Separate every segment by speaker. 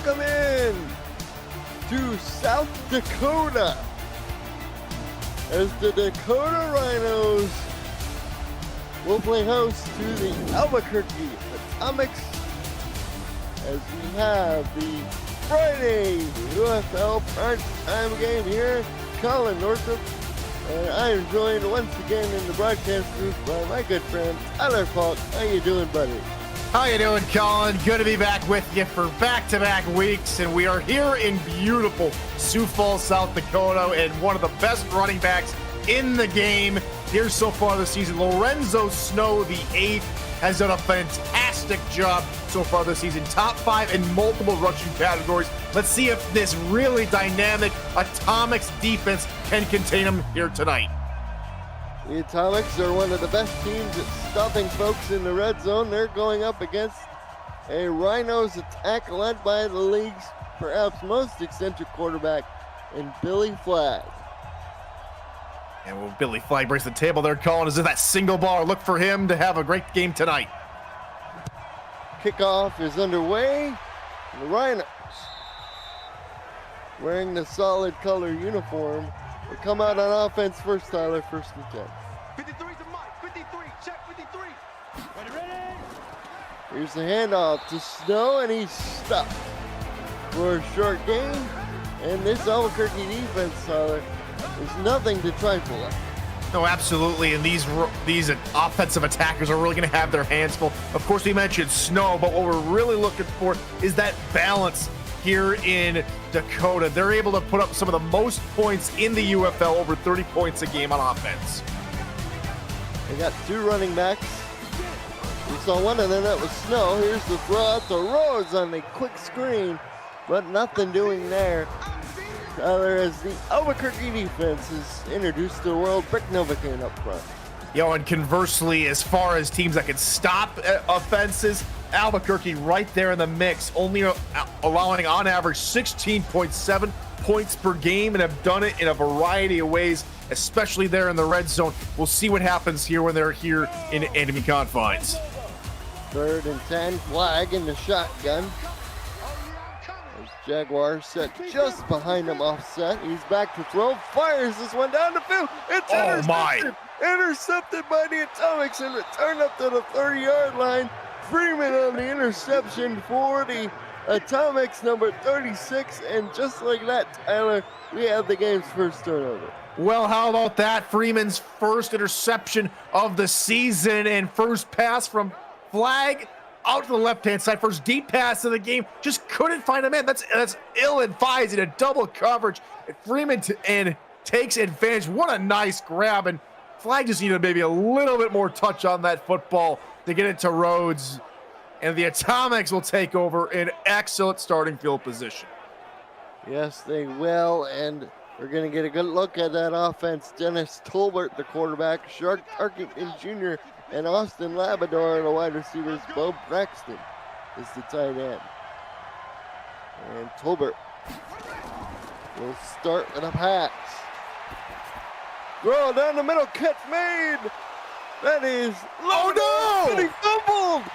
Speaker 1: welcome in to South Dakota as the Dakota Rhinos will play host to the Albuquerque Atomics as we have the Friday UFL Primetime game here. Colin Northup, and I am joined once again in the broadcast booth by my good friend Tyler Falk. How you doing, buddy?
Speaker 2: How you doing, Colin? Good to be back with you for back-to-back weeks, and we are here in beautiful Sioux Falls, South Dakota, and one of the best running backs in the game here so far this season. Lorenzo Snow, the 8th, has done a fantastic job so far this season. Top 5 in multiple rushing categories. Let's see if this really dynamic Atomics defense can contain him here tonight.
Speaker 1: The Atomics are one of the best teams at stopping folks in the red zone. They're going up against a Rhinos attack led by the league's perhaps most eccentric quarterback in Billy Flagg.
Speaker 2: And when Billy Flagg breaks the table there, Colin, is it that single bar? Look for him to have a great game tonight.
Speaker 1: Kickoff is underway. The Rhinos, wearing the solid color uniform, will come out on offense first, Tyler, first and 10.
Speaker 3: 53's a Mike, 53, check 53. Ready.
Speaker 1: Here's the handoff to Snow, and he's stopped for a short gain. And this Albuquerque defense, Tyler, is nothing to trifle at.
Speaker 2: No, absolutely, and these offensive attackers are really going to have their hands full. Of course, we mentioned Snow, but what we're really looking for is that balance here in Dakota. They're able to put up some of the most points in the UFL, over 30 points a game on offense.
Speaker 1: They got 2 running backs. We saw one of them, that was Snow. Here's the throw out to Rhodes on the quick screen, but nothing doing there. Tyler, as the Albuquerque defense is introduced to the world, Brick Novocaine up front.
Speaker 2: And conversely, as far as teams that can stop offenses, Albuquerque right there in the mix, only allowing on average 16.7 points per game, and have done it in a variety of ways, especially there in the red zone. We'll see what happens here when they're here in enemy confines.
Speaker 1: 3rd and 10, Flagg in the shotgun. Jaguars set just behind him, offset. He's back to throw, fires this one down the field. It's intercepted. Intercepted by the Atomics and returned up to the 30-yard line. Freeman on the interception for the Atomics, number 36. And just like that, Tyler, we have the game's first turnover.
Speaker 2: Well, how about that? Freeman's first interception of the season and first pass from Flagg out to the left-hand side. First deep pass of the game. Just couldn't find a man. That's ill-advised in a double coverage. Freeman takes advantage. What a nice grab. And Flagg just needed maybe a little bit more touch on that football to get it to Rhodes. And the Atomics will take over in excellent starting field position.
Speaker 1: Yes, they will. And we're going to get a good look at that offense. Dennis Tolbert, the quarterback, Shark Tarkington Jr., and Austin Labrador, the wide receivers. Bo Braxton is the tight end. And Tolbert will start with a pass. Throw down the middle, catch made. That is.
Speaker 2: Oh no!
Speaker 1: And he fumbled.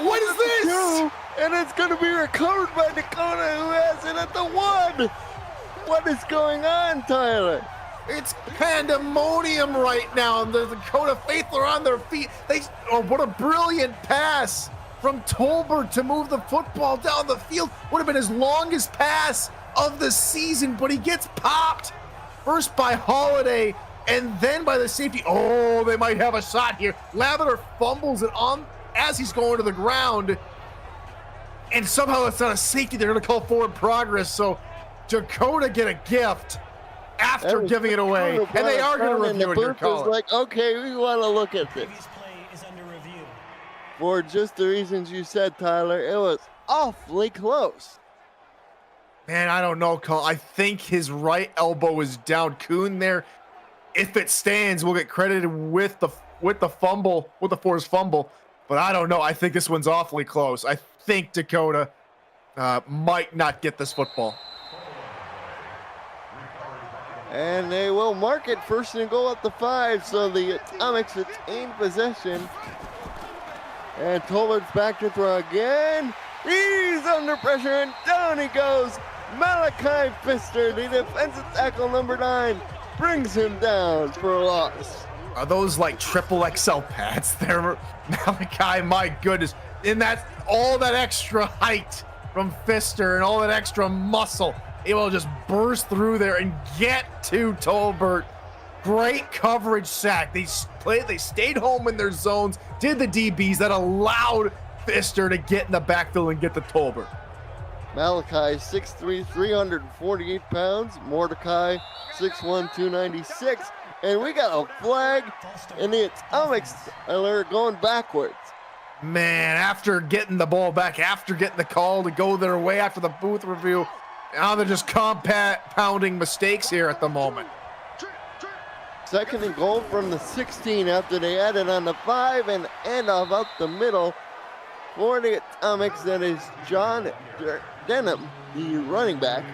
Speaker 2: What is this?
Speaker 1: And it's going to be recovered by Dakota, who has it at the 1. What is going on, Tyler?
Speaker 2: It's pandemonium right now, and the Dakota faithful are on their feet. What a brilliant pass from Tolbert to move the football down the field. Would have been his longest pass of the season, but he gets popped first by Holiday and then by the safety. Oh, they might have a shot here. Lavender fumbles it on as he's going to the ground, and somehow it's not a safety. They're going to call forward progress, so Dakota get a gift after giving it away, and they are going to review it here, Colin.
Speaker 1: Like, okay, we want to look at this. For just the reasons you said, Tyler, it was awfully close.
Speaker 2: Man, I don't know, Colin. I think his right elbow is down. Kuhn there, if it stands, will get credited with the fumble, with the forced fumble. But I don't know. I think this one's awfully close. I think Dakota might not get this football.
Speaker 1: And they will mark it first and goal at the 5, so the Atomics retain possession. And Tolbert's back to throw again. He's under pressure and down he goes. Malachi Pfister, the defensive tackle number 9, brings him down for a loss.
Speaker 2: Are those like triple XL pads there, Malachi? My goodness. And that's all that extra height from Pfister and all that extra muscle able to just burst through there and get to Tolbert. Great coverage sack. They stayed home in their zones, did the DBs that allowed Pfister to get in the backfield and get to Tolbert.
Speaker 1: Malachi 6'3", 348 pounds. Mordecai 6'1", 296. And we got a flag, and the Atomics are going backwards.
Speaker 2: Man, after getting the ball back, after getting the call to go their way after the booth review, now they're just compounding mistakes here at the moment.
Speaker 1: Second and goal from the 16 after they added on the 5 and handoff out the middle for the Atomics. That is John Denham, the running back.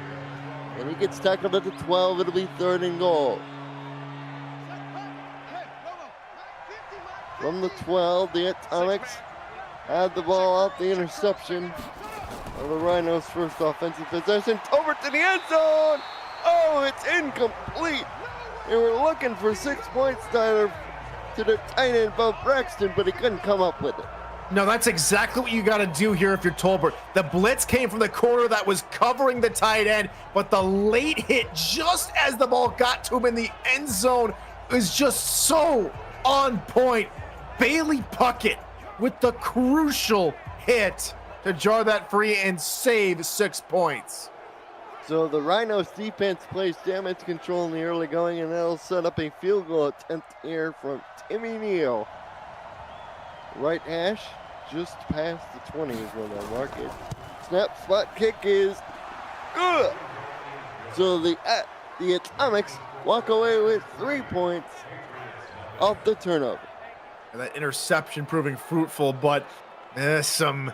Speaker 1: And he gets tackled at the 12. It'll be third and goal. From the 12, the Atomics had the ball out the interception of the Rhinos' first offensive possession. Over to the end zone. Oh, it's incomplete. They were looking for 6 points, Tyler, to the tight end, Bo Braxton, but he couldn't come up with it.
Speaker 2: No, that's exactly what you got to do here if you're Tolbert. The blitz came from the corner that was covering the tight end, but the late hit just as the ball got to him in the end zone is just so on point. Bailey Puckett with the crucial hit to jar that free and save 6 points.
Speaker 1: So the Rhinos defense plays damage control in the early going, and that'll set up a field goal attempt here from Timmy Neal. Right hash, just past the 20 is where they'll mark it. Snap, spot kick is good. So the Atomics walk away with 3 points off the turnover.
Speaker 2: And that interception proving fruitful, but some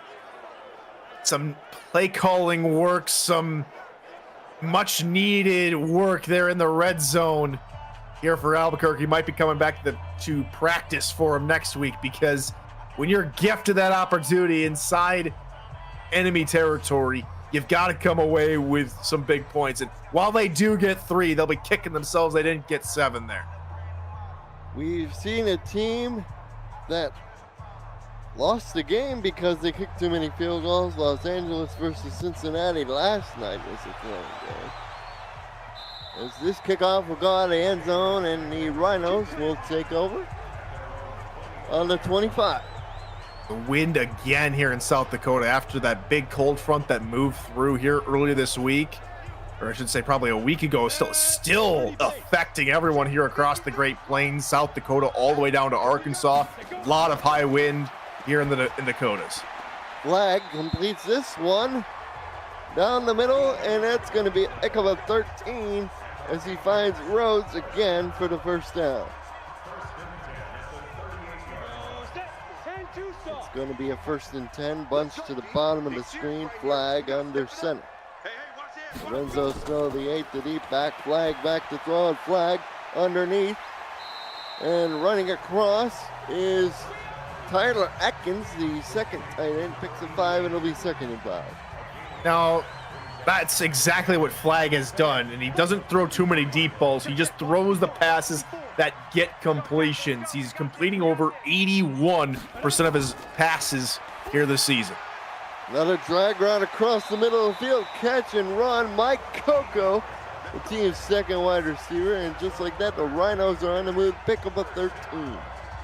Speaker 2: play calling work, some much needed work there in the red zone here for Albuquerque. Might be coming back to practice for him next week, because when you're gifted that opportunity inside enemy territory, you've got to come away with some big points. And while they do get 3, they'll be kicking themselves they didn't get 7 there.
Speaker 1: We've seen a team that lost the game because they kicked too many field goals. Los Angeles versus Cincinnati last night was a thrilling game. As this kickoff will go out of the end zone, and the Rhinos will take over on the 25.
Speaker 2: The wind again here in South Dakota after that big cold front that moved through here earlier this week, or I should say probably a week ago, still affecting everyone here across the Great Plains, South Dakota, all the way down to Arkansas. A lot of high wind here in the Dakotas.
Speaker 1: Flag completes this one down the middle, and that's going to be a heck of a 13 as he finds Rhodes again for the first down. It's going to be a 1st and 10, bunched to the bottom of the screen, flag under center. Lorenzo Snow, the 8 to deep back, flag back to throw, and flag underneath. And running across is Tyler Atkins, the second tight end, picks a 5, and it'll be 2nd and 5.
Speaker 2: Now, that's exactly what Flag has done, and he doesn't throw too many deep balls. He just throws the passes that get completions. He's completing over 81% of his passes here this season.
Speaker 1: Another drag route across the middle of the field, catch and run. Mike Coco, the team's second wide receiver, and just like that, the Rhinos are on the move, pick up a 13.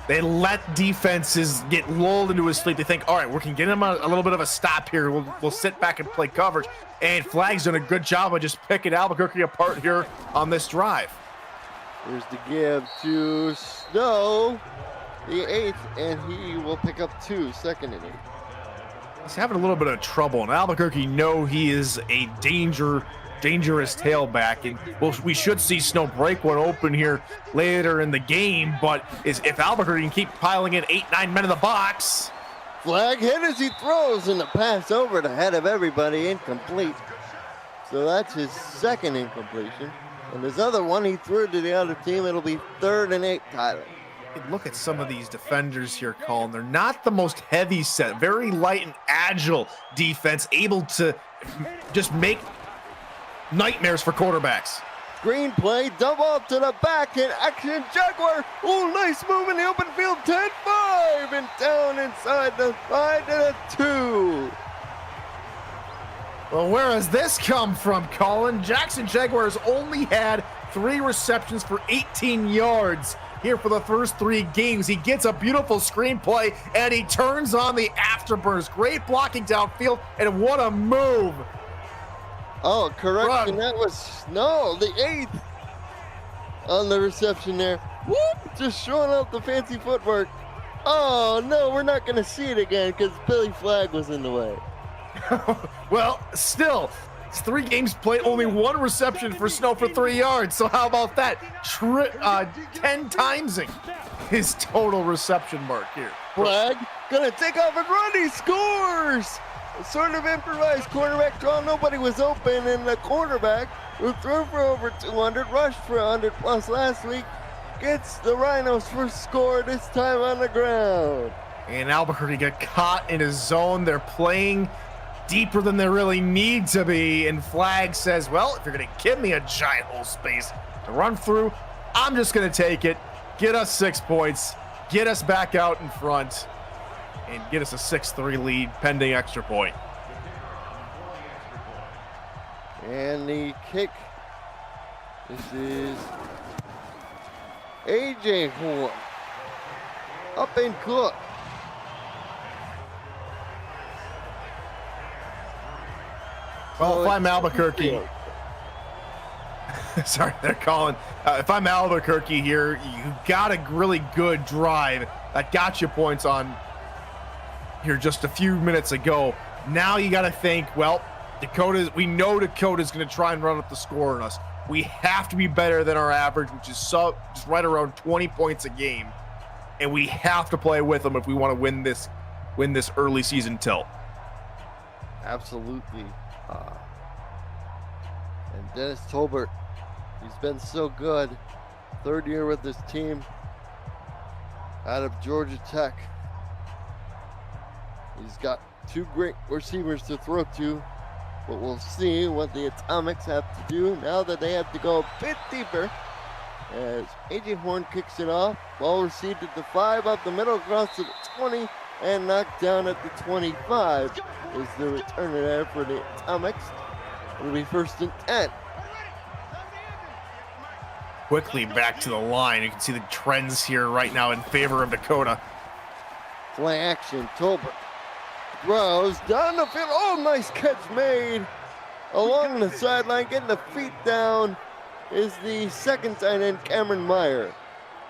Speaker 2: They let defenses get lulled into his sleep. They think, all right, we can get him a little bit of a stop here. We'll sit back and play coverage. And Flag's done a good job of just picking Albuquerque apart here on this drive.
Speaker 1: Here's the give to Snow, the 8th, and he will pick up 2, 2nd and 8.
Speaker 2: He's having a little bit of trouble, and Albuquerque know he is a dangerous tailback, and we should see Snow break one open here later in the game, but if Albuquerque can keep piling in 8-9 men in the box.
Speaker 1: Flag hit as he throws, and the pass over the head of everybody, incomplete. So that's his 2nd incompletion. And his other one he threw to the other team. It'll be 3rd and 8, Tyler.
Speaker 2: Look at some of these defenders here, Colin. They're not the most heavy set, very light and agile defense, able to just make nightmares for quarterbacks.
Speaker 1: Screenplay, double up to the back in action. Jaguar. Oh, nice move in the open field. 10-5 and down inside the 5 to the 2.
Speaker 2: Well, where has this come from, Colin? Jackson Jaguars only had 3 receptions for 18 yards here for the first 3 games. He gets a beautiful screenplay, and he turns on the afterburst. Great blocking downfield, and what a move.
Speaker 1: Oh, correction.
Speaker 2: Run.
Speaker 1: That was, no, the 8th on the reception there. Whoop, just showing off the fancy footwork. Oh, no, we're not going to see it again because Billy Flagg was in the way.
Speaker 2: Well, still, it's 3 games played, only 1 reception for Snow for 3 yards. So how about that? 10 timesing his total reception mark here.
Speaker 1: Flagg gonna take off and run. He scores. A sort of improvised quarterback draw. Nobody was open, and the quarterback who threw for over 200, rushed for 100 plus last week, gets the Rhinos first score, this time on the ground.
Speaker 2: And Albuquerque got caught in his zone. They're playing deeper than they really need to be, and Flagg says, well, if you're gonna give me a giant hole space to run through, I'm just gonna take it, get us 6 points, get us back out in front, and get us a 6-3 lead pending extra point.
Speaker 1: And the kick, this is AJ Horn, up and cook.
Speaker 2: Well, if I'm Albuquerque, sorry, they're calling. If I'm Albuquerque here, you got a really good drive that got you points on here just a few minutes ago. Now you got to think, well, we know Dakota's going to try and run up the score on us. We have to be better than our average, which is just right around 20 points a game, and we have to play with them if we want to win this early season tilt.
Speaker 1: Absolutely. And Dennis Tolbert, he's been so good. 3rd year with this team out of Georgia Tech. He's got 2 great receivers to throw to, but we'll see what the Atomics have to do now that they have to go a bit deeper. As AJ Horn kicks it off, ball received at the 5, up the middle, across to the 20, and knocked down at the 25 is the returner there for the Atomics. It'll be 1st and 10.
Speaker 2: Quickly back to the line. You can see the trends here right now in favor of Dakota.
Speaker 1: Play action, Tolbert throws down the field. Oh, nice catch made along the sideline, getting the feet down is the 2nd tight end, Cameron Meyer.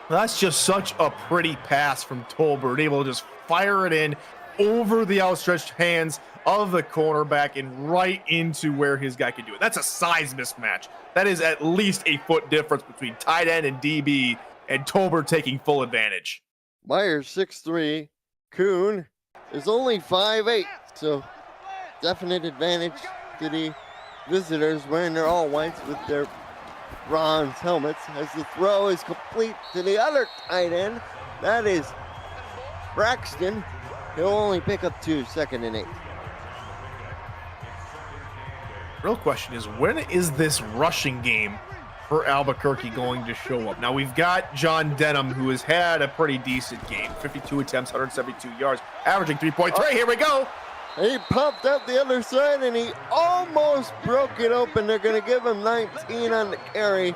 Speaker 2: That's just such a pretty pass from Tolbert, able to just fire it in over the outstretched hands of the cornerback and right into where his guy could do it. That's a size mismatch. That is at least a foot difference between tight end and DB, and Tolbert taking full advantage.
Speaker 1: Myers 6'3", Kuhn is only 5'8", so definite advantage to the visitors wearing their all whites with their bronze helmets as the throw is complete to the other tight end. That is Braxton. He'll only pick up 2, 2nd and 8.
Speaker 2: Real question is, when is this rushing game for Albuquerque going to show up? Now, we've got John Denham, who has had a pretty decent game. 52 attempts, 172 yards, averaging 3.3. Here we go.
Speaker 1: He popped out the other side, and he almost broke it open. They're going to give him 19 on the carry.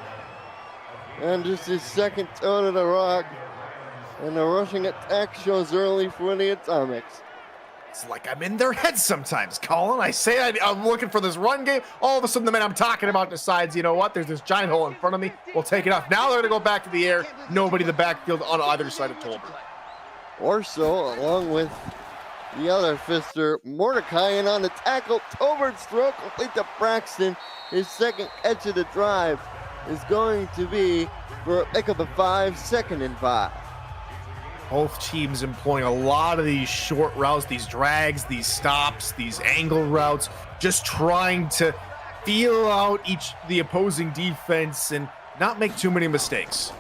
Speaker 1: And just his 2nd toe to the rock. And the rushing attack shows early for the Atomics.
Speaker 2: It's like I'm in their heads sometimes, Colin. I say I'm looking for this run game. All of a sudden, the man I'm talking about decides, you know what? There's this giant hole in front of me. We'll take it off. Now they're going to go back to the air. Nobody in the backfield on either side of Tolbert.
Speaker 1: Orso, along with the other fister, Mordecai, and on the tackle, Tolbert's throw complete to Braxton. His 2nd catch of the drive is going to be for a pickup of 5, 2nd and 5.
Speaker 2: Both teams employing a lot of these short routes, these drags, these stops, these angle routes, just trying to feel out the opposing defense and not make too many mistakes.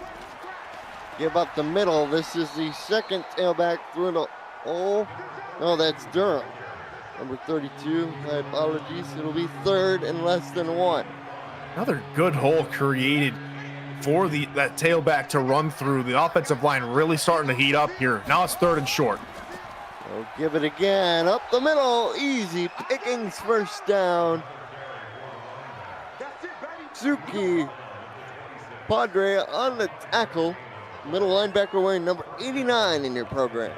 Speaker 1: give up the middle. This is the second tailback through the hole. No, that's Durham. Number 32, my apologies. It'll be third and less than 1.
Speaker 2: Another good hole created for that tailback to run through. The offensive line really starting to heat up here. Now it's 3rd and short.
Speaker 1: They'll give it again. Up the middle. Easy pickings, first down. Suki Padre on the tackle. Middle linebacker wearing number 89 in your program.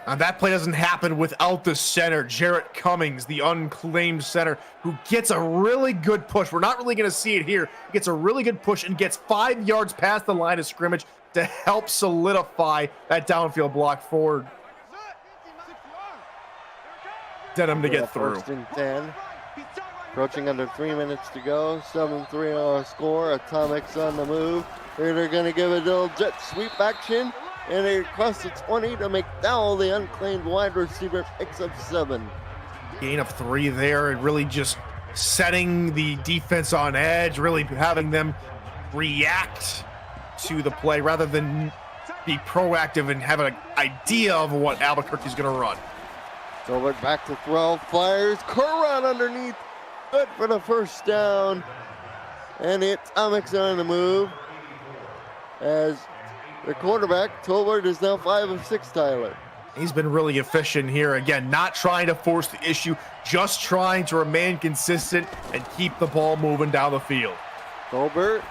Speaker 2: And that play doesn't happen without the center, Jarrett Cummings, the unclaimed center, who gets a really good push. We're not really going to see it here. Gets a really good push and gets 5 yards past the line of scrimmage to help solidify that downfield block forward. Denham to get through.
Speaker 1: 1st and 10. Approaching under 3 minutes to go. 7-3 our score. Atomics on the move. Here they're going to give a little jet sweep action. And they cross the 20 to McDowell, the unclaimed wide receiver, picks up 7.
Speaker 2: Gain of 3 there, and really just setting the defense on edge, really having them react to the play rather than be proactive and have an idea of what Albuquerque's going to run.
Speaker 1: Gilbert back to throw, fires, Curran underneath, good for the first down. And Atomics on the move as the quarterback, Tolbert, is now 5 of 6, Tyler.
Speaker 2: He's been really efficient here. Again, not trying to force the issue, just trying to remain consistent and keep the ball moving down the field.
Speaker 1: Tolbert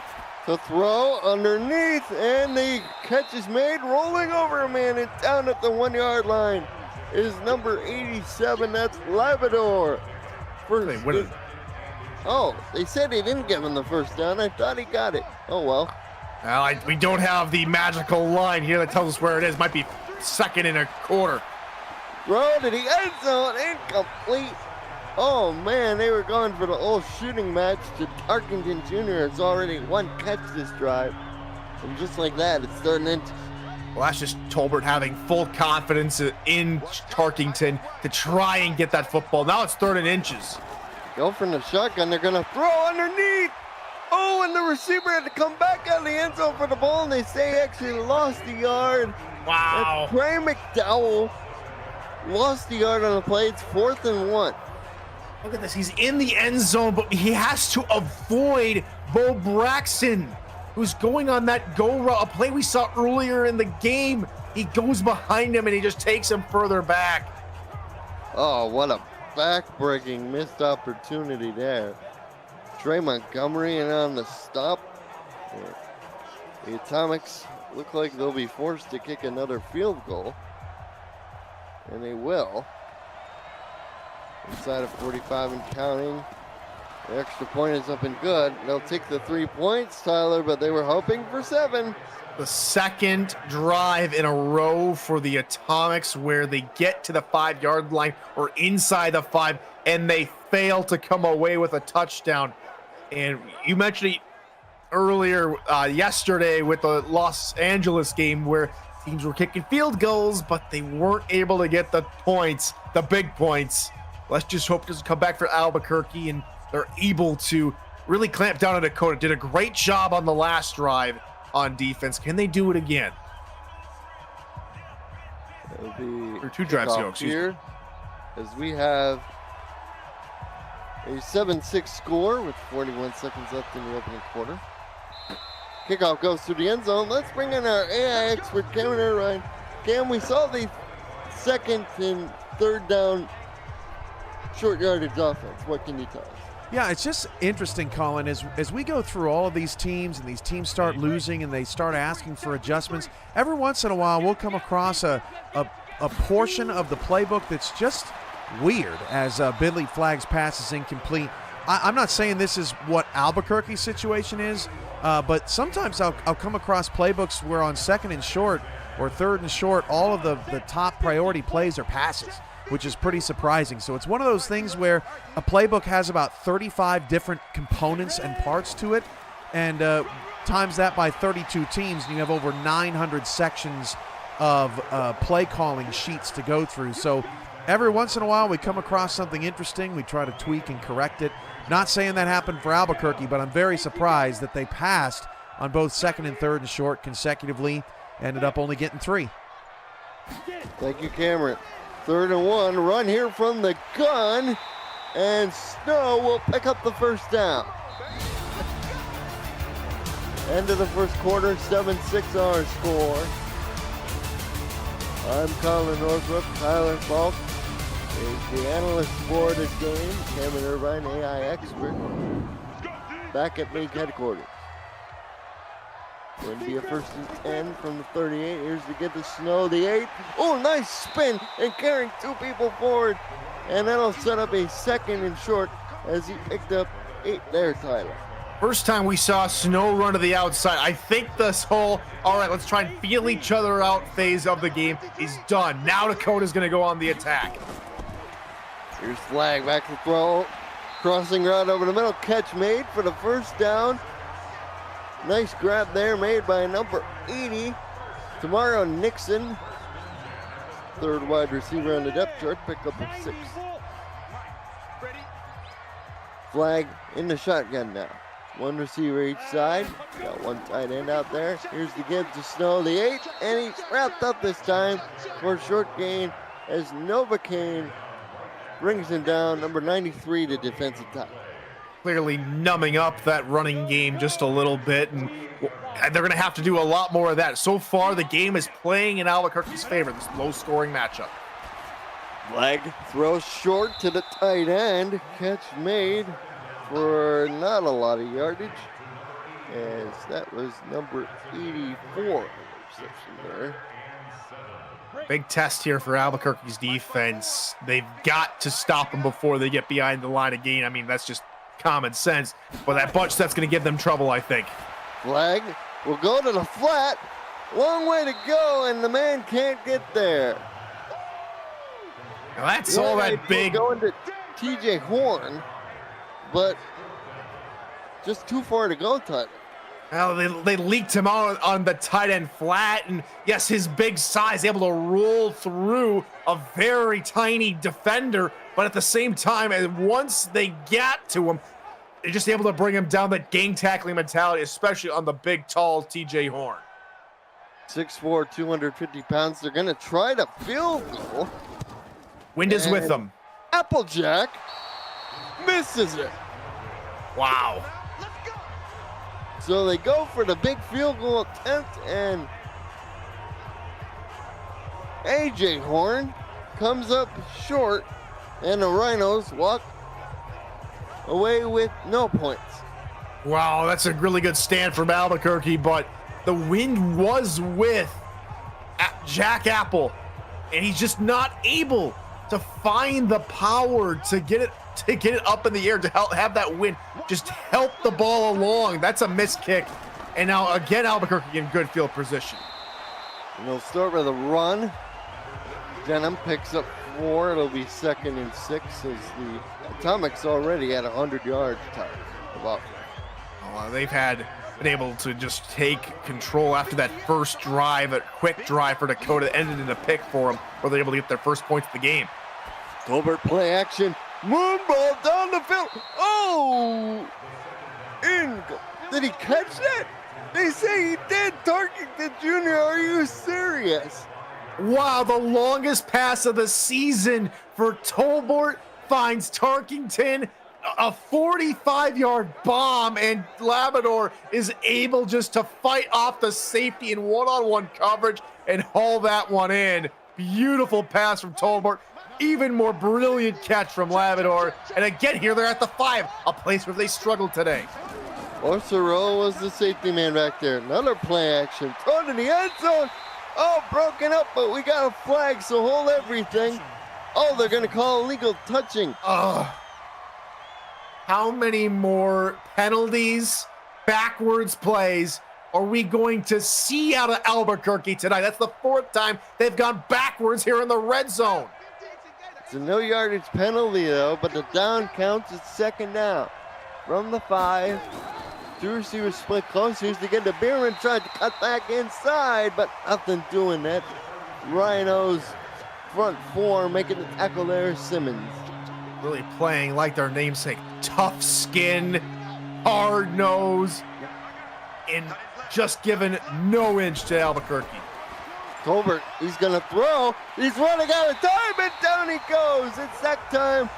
Speaker 1: to throw underneath, and the catch is made, rolling over a man and down at the 1-yard line is number 87, that's Labrador. Oh, they said they didn't give him the first down. I thought he got it. Oh, well.
Speaker 2: Well, we don't have the magical line here that tells us where it is. Might be 2nd and a quarter.
Speaker 1: Throw to the end zone, incomplete. Oh man, they were going for the old shooting match to Tarkington Jr. It's already 1 catch this drive. And just like that, it's 3rd and inches.
Speaker 2: Well, that's just Tolbert having full confidence in Tarkington to try and get that football. Now it's 3rd and inches.
Speaker 1: Go from the shotgun, they're gonna throw underneath. Oh, and the receiver had to come back out of the end zone for the ball, and they say he actually lost the yard.
Speaker 2: Wow.
Speaker 1: And Trey McDowell lost the yard on the play. It's 4th and 1.
Speaker 2: Look at this. He's in the end zone, but he has to avoid Bo Braxton, who's going on that go route, a play we saw earlier in the game. He goes behind him, and he just takes him further back.
Speaker 1: Oh, what a back-breaking missed opportunity there. Trey Montgomery and on the stop. The Atomics look like they'll be forced to kick another field goal. And they will. Inside of 45 and counting. The extra point is up and good. They'll take the 3 points, Tyler, but they were hoping for 7.
Speaker 2: The 2nd drive in a row for the Atomics where they get to the 5-yard line or inside the 5, and they fail to come away with a touchdown. And you mentioned it earlier yesterday with the Los Angeles game where teams were kicking field goals, but they weren't able to get the points, the big points. Let's just hope it doesn't come back for Albuquerque and they're able to really clamp down on Dakota. Did a great job on the last drive on defense. Can they do it again?
Speaker 1: It'll be
Speaker 2: or 2 drives ago,
Speaker 1: here as we have a 7-6 score with 41 seconds left in the opening quarter. Kickoff goes to the end zone. Let's bring in our AI expert, Cameron Ryan. Cam, we saw the 2nd and 3rd down short yardage offense. What can you tell us?
Speaker 4: Yeah, it's just interesting, Colin, as we go through all of these teams and these teams start losing and they start asking for adjustments, every once in a while we'll come across a portion of the playbook that's just weird as Bidley flags passes incomplete. I'm not saying this is what Albuquerque's situation is, but sometimes I'll come across playbooks where on 2nd and short or 3rd and short, all of the top priority plays are passes, which is pretty surprising. So it's one of those things where a playbook has about 35 different components and parts to it, and times that by 32 teams, and you have over 900 sections of play calling sheets to go through. So every once in a while we come across something interesting. We try to tweak and correct it. Not saying that happened for Albuquerque, but I'm very surprised that they passed on both second and third and short consecutively. Ended up only getting 3.
Speaker 1: Thank you, Cameron. 3rd and 1, run here from the gun, and Snow will pick up the first down. End of the first quarter, 7-6 our score. I'm Colin Northrup. Tyler Falk is the analyst for this game. Cameron Irvine, AI expert, back at League headquarters. Going to be a 1st and 10 from the 38. Here's to get the Snow, the 8. Oh, nice spin and carrying 2 people forward. And that'll set up a 2nd and short as he picked up 8 there, Tyler.
Speaker 2: First time we saw Snow run to the outside. I think this whole, all right, let's try and feel each other out phase of the game is done. Now Dakota's going to go on the attack.
Speaker 1: Here's Flag back to throw. Crossing route over the middle. Catch made for the first down. Nice grab there made by number 80, Tamara Nixon. 3rd wide receiver on the depth chart. Picked up a 6. Flag in the shotgun now. 1 receiver each side. Got 1 tight end out there. Here's the give to Snow, the 8, and he's wrapped up this time for a short gain as Novocaine brings him down. Number 93 to defensive tackle.
Speaker 2: Clearly numbing up that running game just a little bit, and they're going to have to do a lot more of that. So far, the game is playing in Albuquerque's favor, this low-scoring matchup.
Speaker 1: Flag throws short to the tight end. Catch made for not a lot of yardage, as that was number 84 reception there.
Speaker 2: Big test here for Albuquerque's defense. They've got to stop them before they get behind the line again. I mean, that's just common sense, but that bunch that's going to give them trouble, I think.
Speaker 1: Flag will go to the flat. Long way to go, and the man can't get there.
Speaker 2: Now that's all that big.
Speaker 1: Going to TJ Horn, but just too far to go, Tyler.
Speaker 2: Well, they leaked him out on the tight end flat, and yes, his big size able to roll through a very tiny defender, but at the same time, and once they got to him, they're just able to bring him down. That gang tackling mentality, especially on the big, tall TJ Horn.
Speaker 1: 6'4", 250 pounds. They're going to try to field goal.
Speaker 2: Wind is with them.
Speaker 1: Applejack misses it.
Speaker 2: Wow.
Speaker 1: So they go for the big field goal attempt, and AJ Horn comes up short, and the Rhinos walk away with no points.
Speaker 2: Wow, that's a really good stand from Albuquerque, but the wind was with Jack Apple, and he's just not able to find the power to get it up in the air, to have that wind just help the ball along. That's a missed kick. And now again, Albuquerque in good field position.
Speaker 1: And they'll start with a run. Denham picks up 4. It'll be 2nd and 6 as the Atomics already at 100 yards time.
Speaker 2: They've been able to just take control after that first drive, a quick drive for Dakota that ended in a pick for them, where they're able to get their first points of the game.
Speaker 1: Tolbert play action. Moonball down the field. Oh! Did he catch that? They say he did. Tarkington Jr., are you serious?
Speaker 2: Wow, the longest pass of the season for Tolbert finds Tarkington. A 45-yard bomb, and Labrador is able just to fight off the safety in one-on-one coverage and haul that one in. Beautiful pass from Tolbert. Even more brilliant catch from Labrador. And again, here they're at the 5, a place where they struggled today.
Speaker 1: Orserow was the safety man back there. Another play action. Thrown in the end zone. Oh, broken up, but we got a flag, so hold everything. Oh, they're going to call illegal touching.
Speaker 2: How many more penalties, backwards plays are we going to see out of Albuquerque tonight? That's the 4th time they've gone backwards here in the red zone.
Speaker 1: It's a no yardage penalty, though, but the down counts. It's 2nd down. From the 5, 2 receivers split close. Here's to get the Bierman, tried to cut back inside, but nothing doing that. Rhinos front 4 making the tackle there, Simmons.
Speaker 2: Really playing like their namesake. Tough skin, hard nose. And just given no inch to Albuquerque.
Speaker 1: Tolbert, he's gonna throw. He's running out of time, and down he goes. It's that time.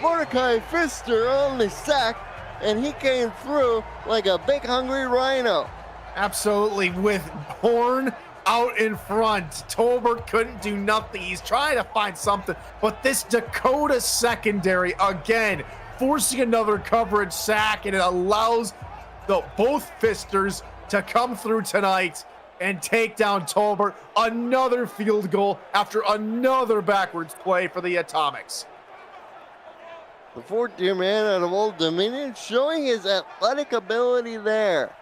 Speaker 1: Mordecai Pfister on the sack, and he came through like a big hungry rhino.
Speaker 2: Absolutely, with Horn out in front. Tolbert couldn't do nothing. He's trying to find something, but this Dakota secondary, again, forcing another coverage sack, and it allows both Pfisters to come through tonight and take down Tolbert. Another field goal after another backwards play for the Atomics.
Speaker 1: The fourth-year man out of Old Dominion showing his athletic ability there.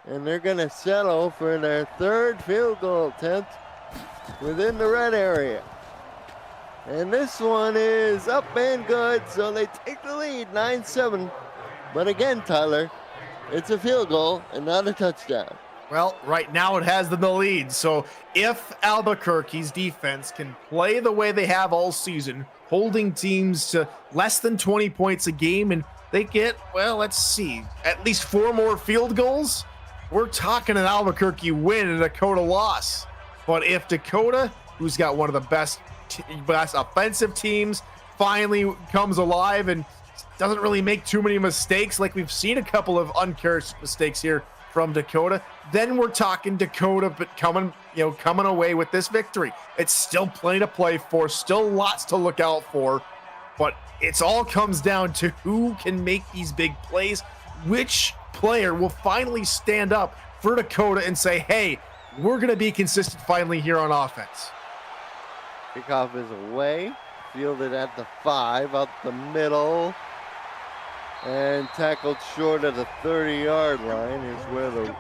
Speaker 1: And they're going to settle for their third field goal attempt within the red area. And this one is up and good, so they take the lead, 9-7. But again, Tyler, it's a field goal and not a touchdown.
Speaker 2: Well, right now it has the lead. So if Albuquerque's defense can play the way they have all season, holding teams to less than 20 points a game, and they get, well, let's see, at least 4 more field goals, we're talking an Albuquerque win and a Dakota loss. But if Dakota, who's got one of the best offensive teams, finally comes alive and doesn't really make too many mistakes, like we've seen a couple of uncharacteristic mistakes here from Dakota, then we're talking Dakota, but coming away with this victory. It's still plenty to play for, still lots to look out for, but it's all comes down to who can make these big plays, which player will finally stand up for Dakota and say, hey, we're going to be consistent finally here on offense.
Speaker 1: Kickoff is away, fielded at the 5, up the middle, and tackled short of the 30-yard line is where the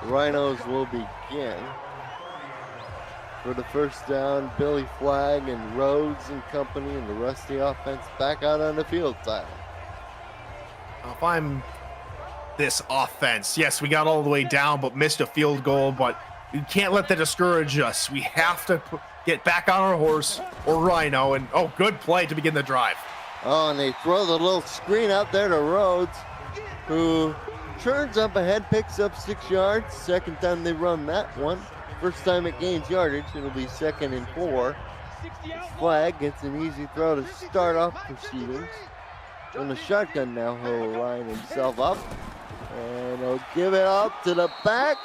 Speaker 1: Rhinos will begin. For the first down, Billy Flagg and Rhodes and company and the rest of the offense back out on the field, Tyler.
Speaker 2: If I'm this offense, yes, we got all the way down but missed a field goal, but we can't let that discourage us. We have to get back on our horse or Rhino, and good play to begin the drive.
Speaker 1: Oh, and they throw the little screen out there to Rhodes, who turns up ahead, picks up 6 yards. Second time they run that one. First time it gains yardage, it'll be 2nd and 4. Flagg gets an easy throw to start off proceedings. On the shotgun now, he'll line himself up, and he'll give it up to the back.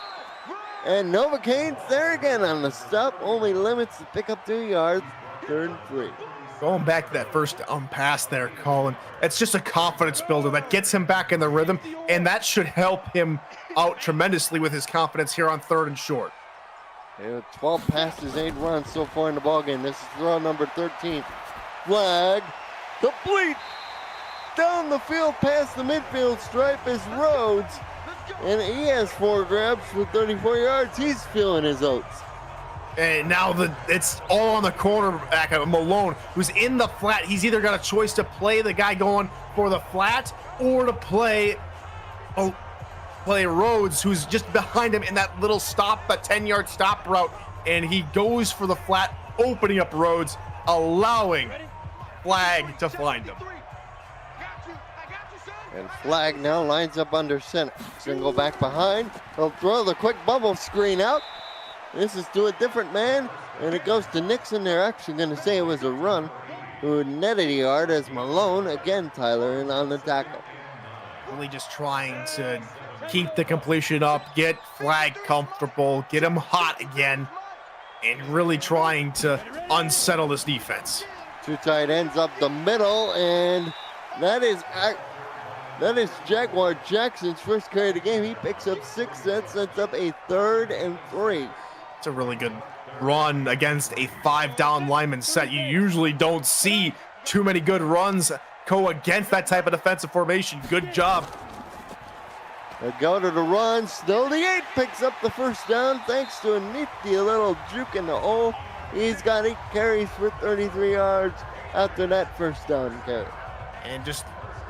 Speaker 1: And Novacaine's there again on the stop, only limits to pick up 2 yards, 3rd and 3.
Speaker 2: Going back to that first down pass there, Colin, it's just a confidence builder that gets him back in the rhythm, and that should help him out tremendously with his confidence here on 3rd and short.
Speaker 1: 12 passes, 8 runs so far in the ballgame. This is throw number 13. Flagg, complete. Down the field past the midfield stripe is Rhodes, and he has 4 grabs for 34 yards. He's feeling his oats.
Speaker 2: And now it's all on the cornerback of Malone, who's in the flat. He's either got a choice to play the guy going for the flat or to play Rhodes, who's just behind him in that little stop, that 10-yard stop route. And he goes for the flat, opening up Rhodes, allowing Flagg to find him.
Speaker 1: And Flagg now lines up under center. Single back behind. He'll throw the quick bubble screen out. This is to a different man, and it goes to Nixon. They're actually going to say it was a run, who netted a yard as Malone, again, Tyler, in on the tackle.
Speaker 2: Really just trying to keep the completion up, get Flagg comfortable, get him hot again, and really trying to unsettle this defense.
Speaker 1: 2 tight ends up the middle, and that is Jaguar Jackson's first carry of the game. He picks up 6. That sets up a 3rd and 3.
Speaker 2: It's a really good run against a 5-down lineman set. You usually don't see too many good runs go against that type of defensive formation. Good job.
Speaker 1: They go to the run. Still the 8 picks up the first down thanks to a nifty little juke in the hole. He's got 8 carries for 33 yards after that first down carry.
Speaker 2: And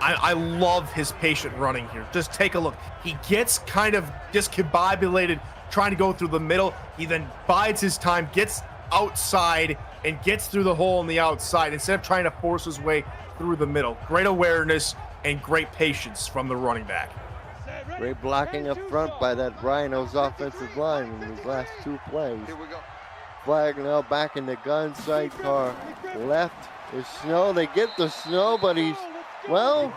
Speaker 2: I love his patient running here. Just take a look. He gets kind of discombobulated trying to go through the middle. He then bides his time, gets outside, and gets through the hole on the outside instead of trying to force his way through the middle. Great awareness and great patience from the running back.
Speaker 1: Great blocking up front by that Rhinos offensive line in these last 2 plays.
Speaker 3: Here we go.
Speaker 1: Flag now back in the gun, sidecar left is Snow. They get the Snow, but he's, well,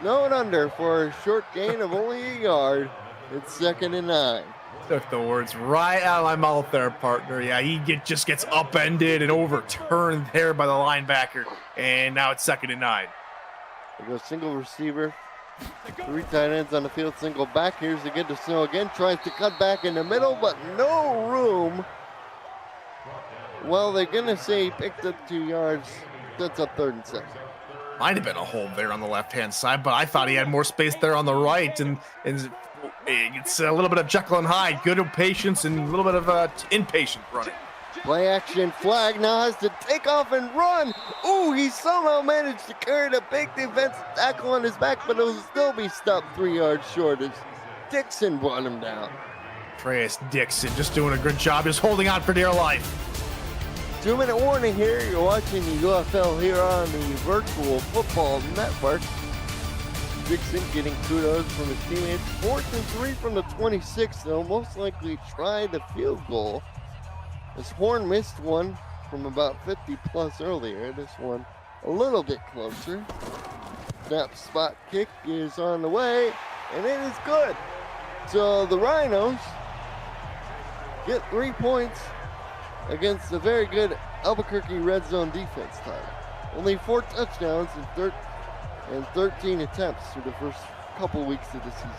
Speaker 1: snowed under for a short gain of only a yard. It's 2nd and 9.
Speaker 2: Took the words right out of my mouth there, partner. Yeah, he just gets upended and overturned there by the linebacker. And now it's 2nd and 9.
Speaker 1: They go single receiver. 3 tight ends on the field, single back. Here's to get to Snow again. Tries to cut back in the middle, but no room. Well, they're going to say he picked up 2 yards. That's up 3rd and 7.
Speaker 2: Might have been a hold there on the left-hand side, but I thought he had more space there on the right. And it's a little bit of Jekyll and Hyde. Good patience and a little bit of impatient running.
Speaker 1: Play action flag now has to take off and run. Ooh, he somehow managed to carry the big defensive tackle on his back, but it'll still be stopped 3 yards short as Dixon brought him down.
Speaker 2: Treyas Dixon just doing a good job, just holding on for dear life.
Speaker 1: 2-minute warning here. You're watching the UFL here on the Virtual Football Network. Dixon getting kudos from his teammates. 4th and 3 from the 26. They'll most likely try the field goal, as Horn missed one from about 50 plus earlier. This one a little bit closer. Snap spot kick is on the way, and it is good. So the Rhinos get 3 points against a very good Albuquerque red zone defense time. Only 4 touchdowns and 13 attempts through the first couple weeks of the season.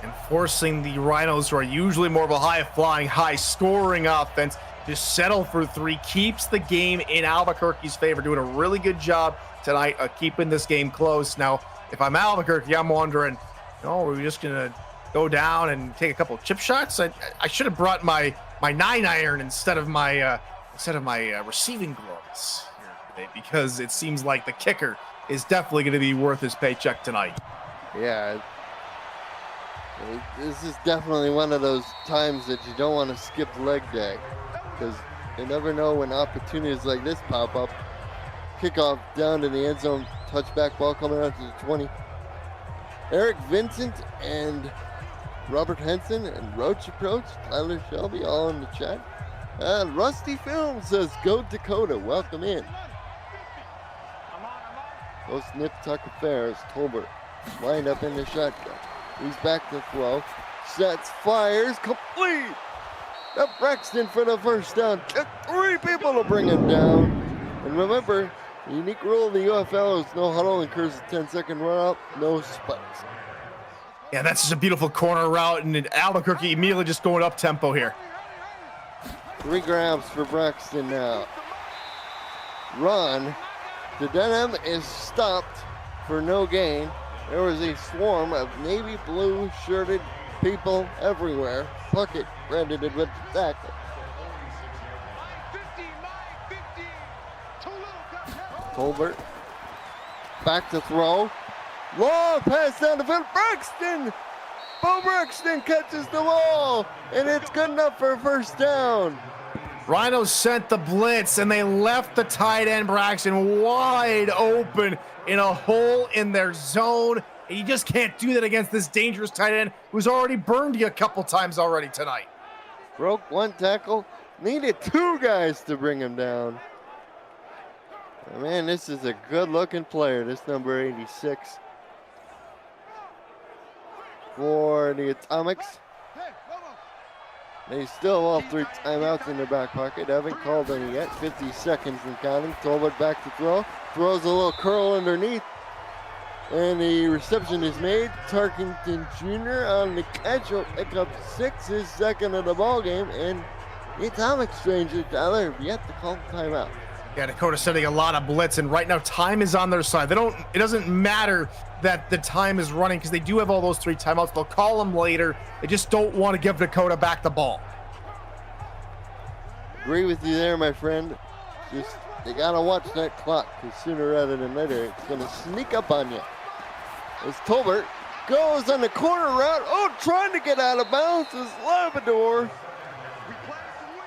Speaker 2: And forcing the Rhinos, who are usually more of a high-flying, high-scoring offense, to settle for 3, keeps the game in Albuquerque's favor, doing a really good job tonight of keeping this game close. Now, if I'm Albuquerque, I'm wondering, are we just going to go down and take a couple of chip shots? I should have brought my 9-iron instead of my receiving gloves here today, because it seems like the kicker is definitely going to be worth his paycheck tonight.
Speaker 1: Yeah, this is definitely one of those times that you don't want to skip leg day, because you never know when opportunities like this pop up. Kickoff down to the end zone, touchback ball coming out to the 20. Eric Vincent and Robert Henson and Roach Approach, Tyler Shelby all in the chat. And Rusty Film says, go Dakota, welcome in. Post nip tuck affairs, Tolbert lined up in the shotgun. He's back to throw, sets, fires, complete. Up Braxton for the first down. Took 3 people to bring him down. And remember, the unique rule of the UFL is no huddle, incurs a 10-second run up, no spikes.
Speaker 2: Yeah, that's just a beautiful corner route, and Albuquerque immediately just going up tempo here.
Speaker 1: 3 grabs for Braxton now. Run. The denim is stopped for no gain. There was a swarm of navy blue shirted people everywhere. Puckett credited with the tackle.
Speaker 3: 50,
Speaker 1: Tolbert back to throw. Long pass down the field. Braxton! Bo Braxton catches the ball, and it's good enough for a first down.
Speaker 2: Rhinos sent the blitz, and they left the tight end Braxton wide open in a hole in their zone. And you just can't do that against this dangerous tight end who's already burned you a couple times already tonight.
Speaker 1: Broke 1 tackle. Needed 2 guys to bring him down. Oh, man, this is a good-looking player, this number 86. For the Atomics. They still have all 3 timeouts in their back pocket. Haven't called any yet. 50 seconds and counting. Tolbert back to throw. Throws a little curl underneath. And the reception is made. Tarkington Jr. on the catch will pick up 6, his 2nd of the ball game. And the Atomic stranger, Tyler, have yet to call timeout.
Speaker 2: Yeah, Dakota sending a lot of blitz, and right now time is on their side. It doesn't matter that the time is running, because they do have all those 3 timeouts. They'll call them later. They just don't want to give Dakota back the ball.
Speaker 1: Agree with you there, my friend. Just, they got to watch that clock, because sooner rather than later, it's going to sneak up on you. As Tolbert goes on the corner route. Oh, trying to get out of bounds is Labrador.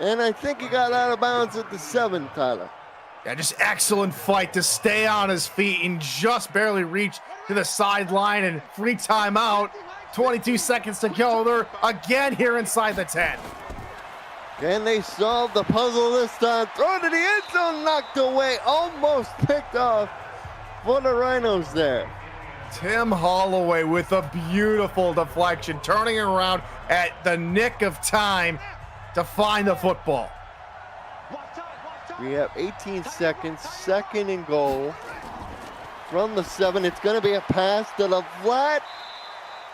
Speaker 1: And I think he got out of bounds at the 7, Tyler.
Speaker 2: Yeah, just excellent fight to stay on his feet and just barely reach to the sideline, and free timeout 22 seconds to go. They're again here inside the 10.
Speaker 1: Can they solve the puzzle this time? Throw to the end zone, knocked away, almost picked off for the Rhinos there.
Speaker 2: Tim Holloway with a beautiful deflection, turning around at the nick of time to find the football.
Speaker 1: We have 18 seconds, 2nd and goal from the 7. It's going to be a pass to the flat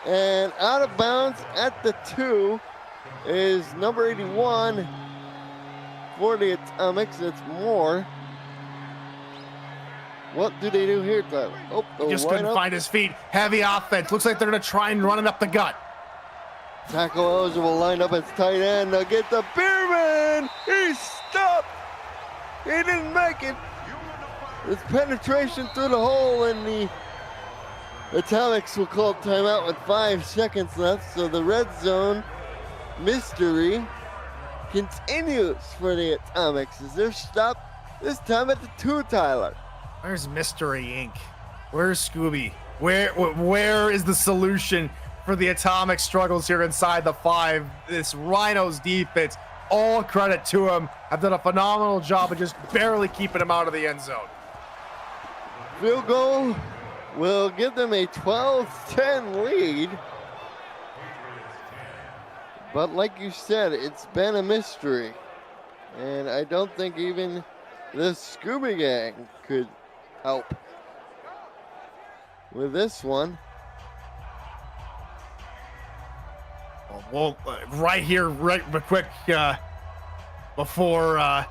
Speaker 1: and out of bounds at the 2 is number 81 for the Atomics. It's Moore. What do they do here, Tyler? Oh,
Speaker 2: He just couldn't find his feet. Heavy offense. Looks like they're going to try and run it up the gut.
Speaker 1: Tackle eligible lined up as tight end. They'll get the Beerman. He's stopped. He didn't make it. It's penetration through the hole, and the Atomics will call timeout with 5 seconds left. So the red zone mystery continues for the Atomics as they're stopped this time at the 2, Tyler.
Speaker 2: Where's Mystery Inc? Where's Scooby? Where is the solution for the Atomic struggles here inside the 5? This Rhinos defense, all credit to them, have done a phenomenal job of just barely keeping them out of the end zone.
Speaker 1: Field goal will give them a 12-10 lead. But like you said, it's been a mystery. And I don't think even the Scooby Gang could help with this one.
Speaker 2: Well, right here, right quick, before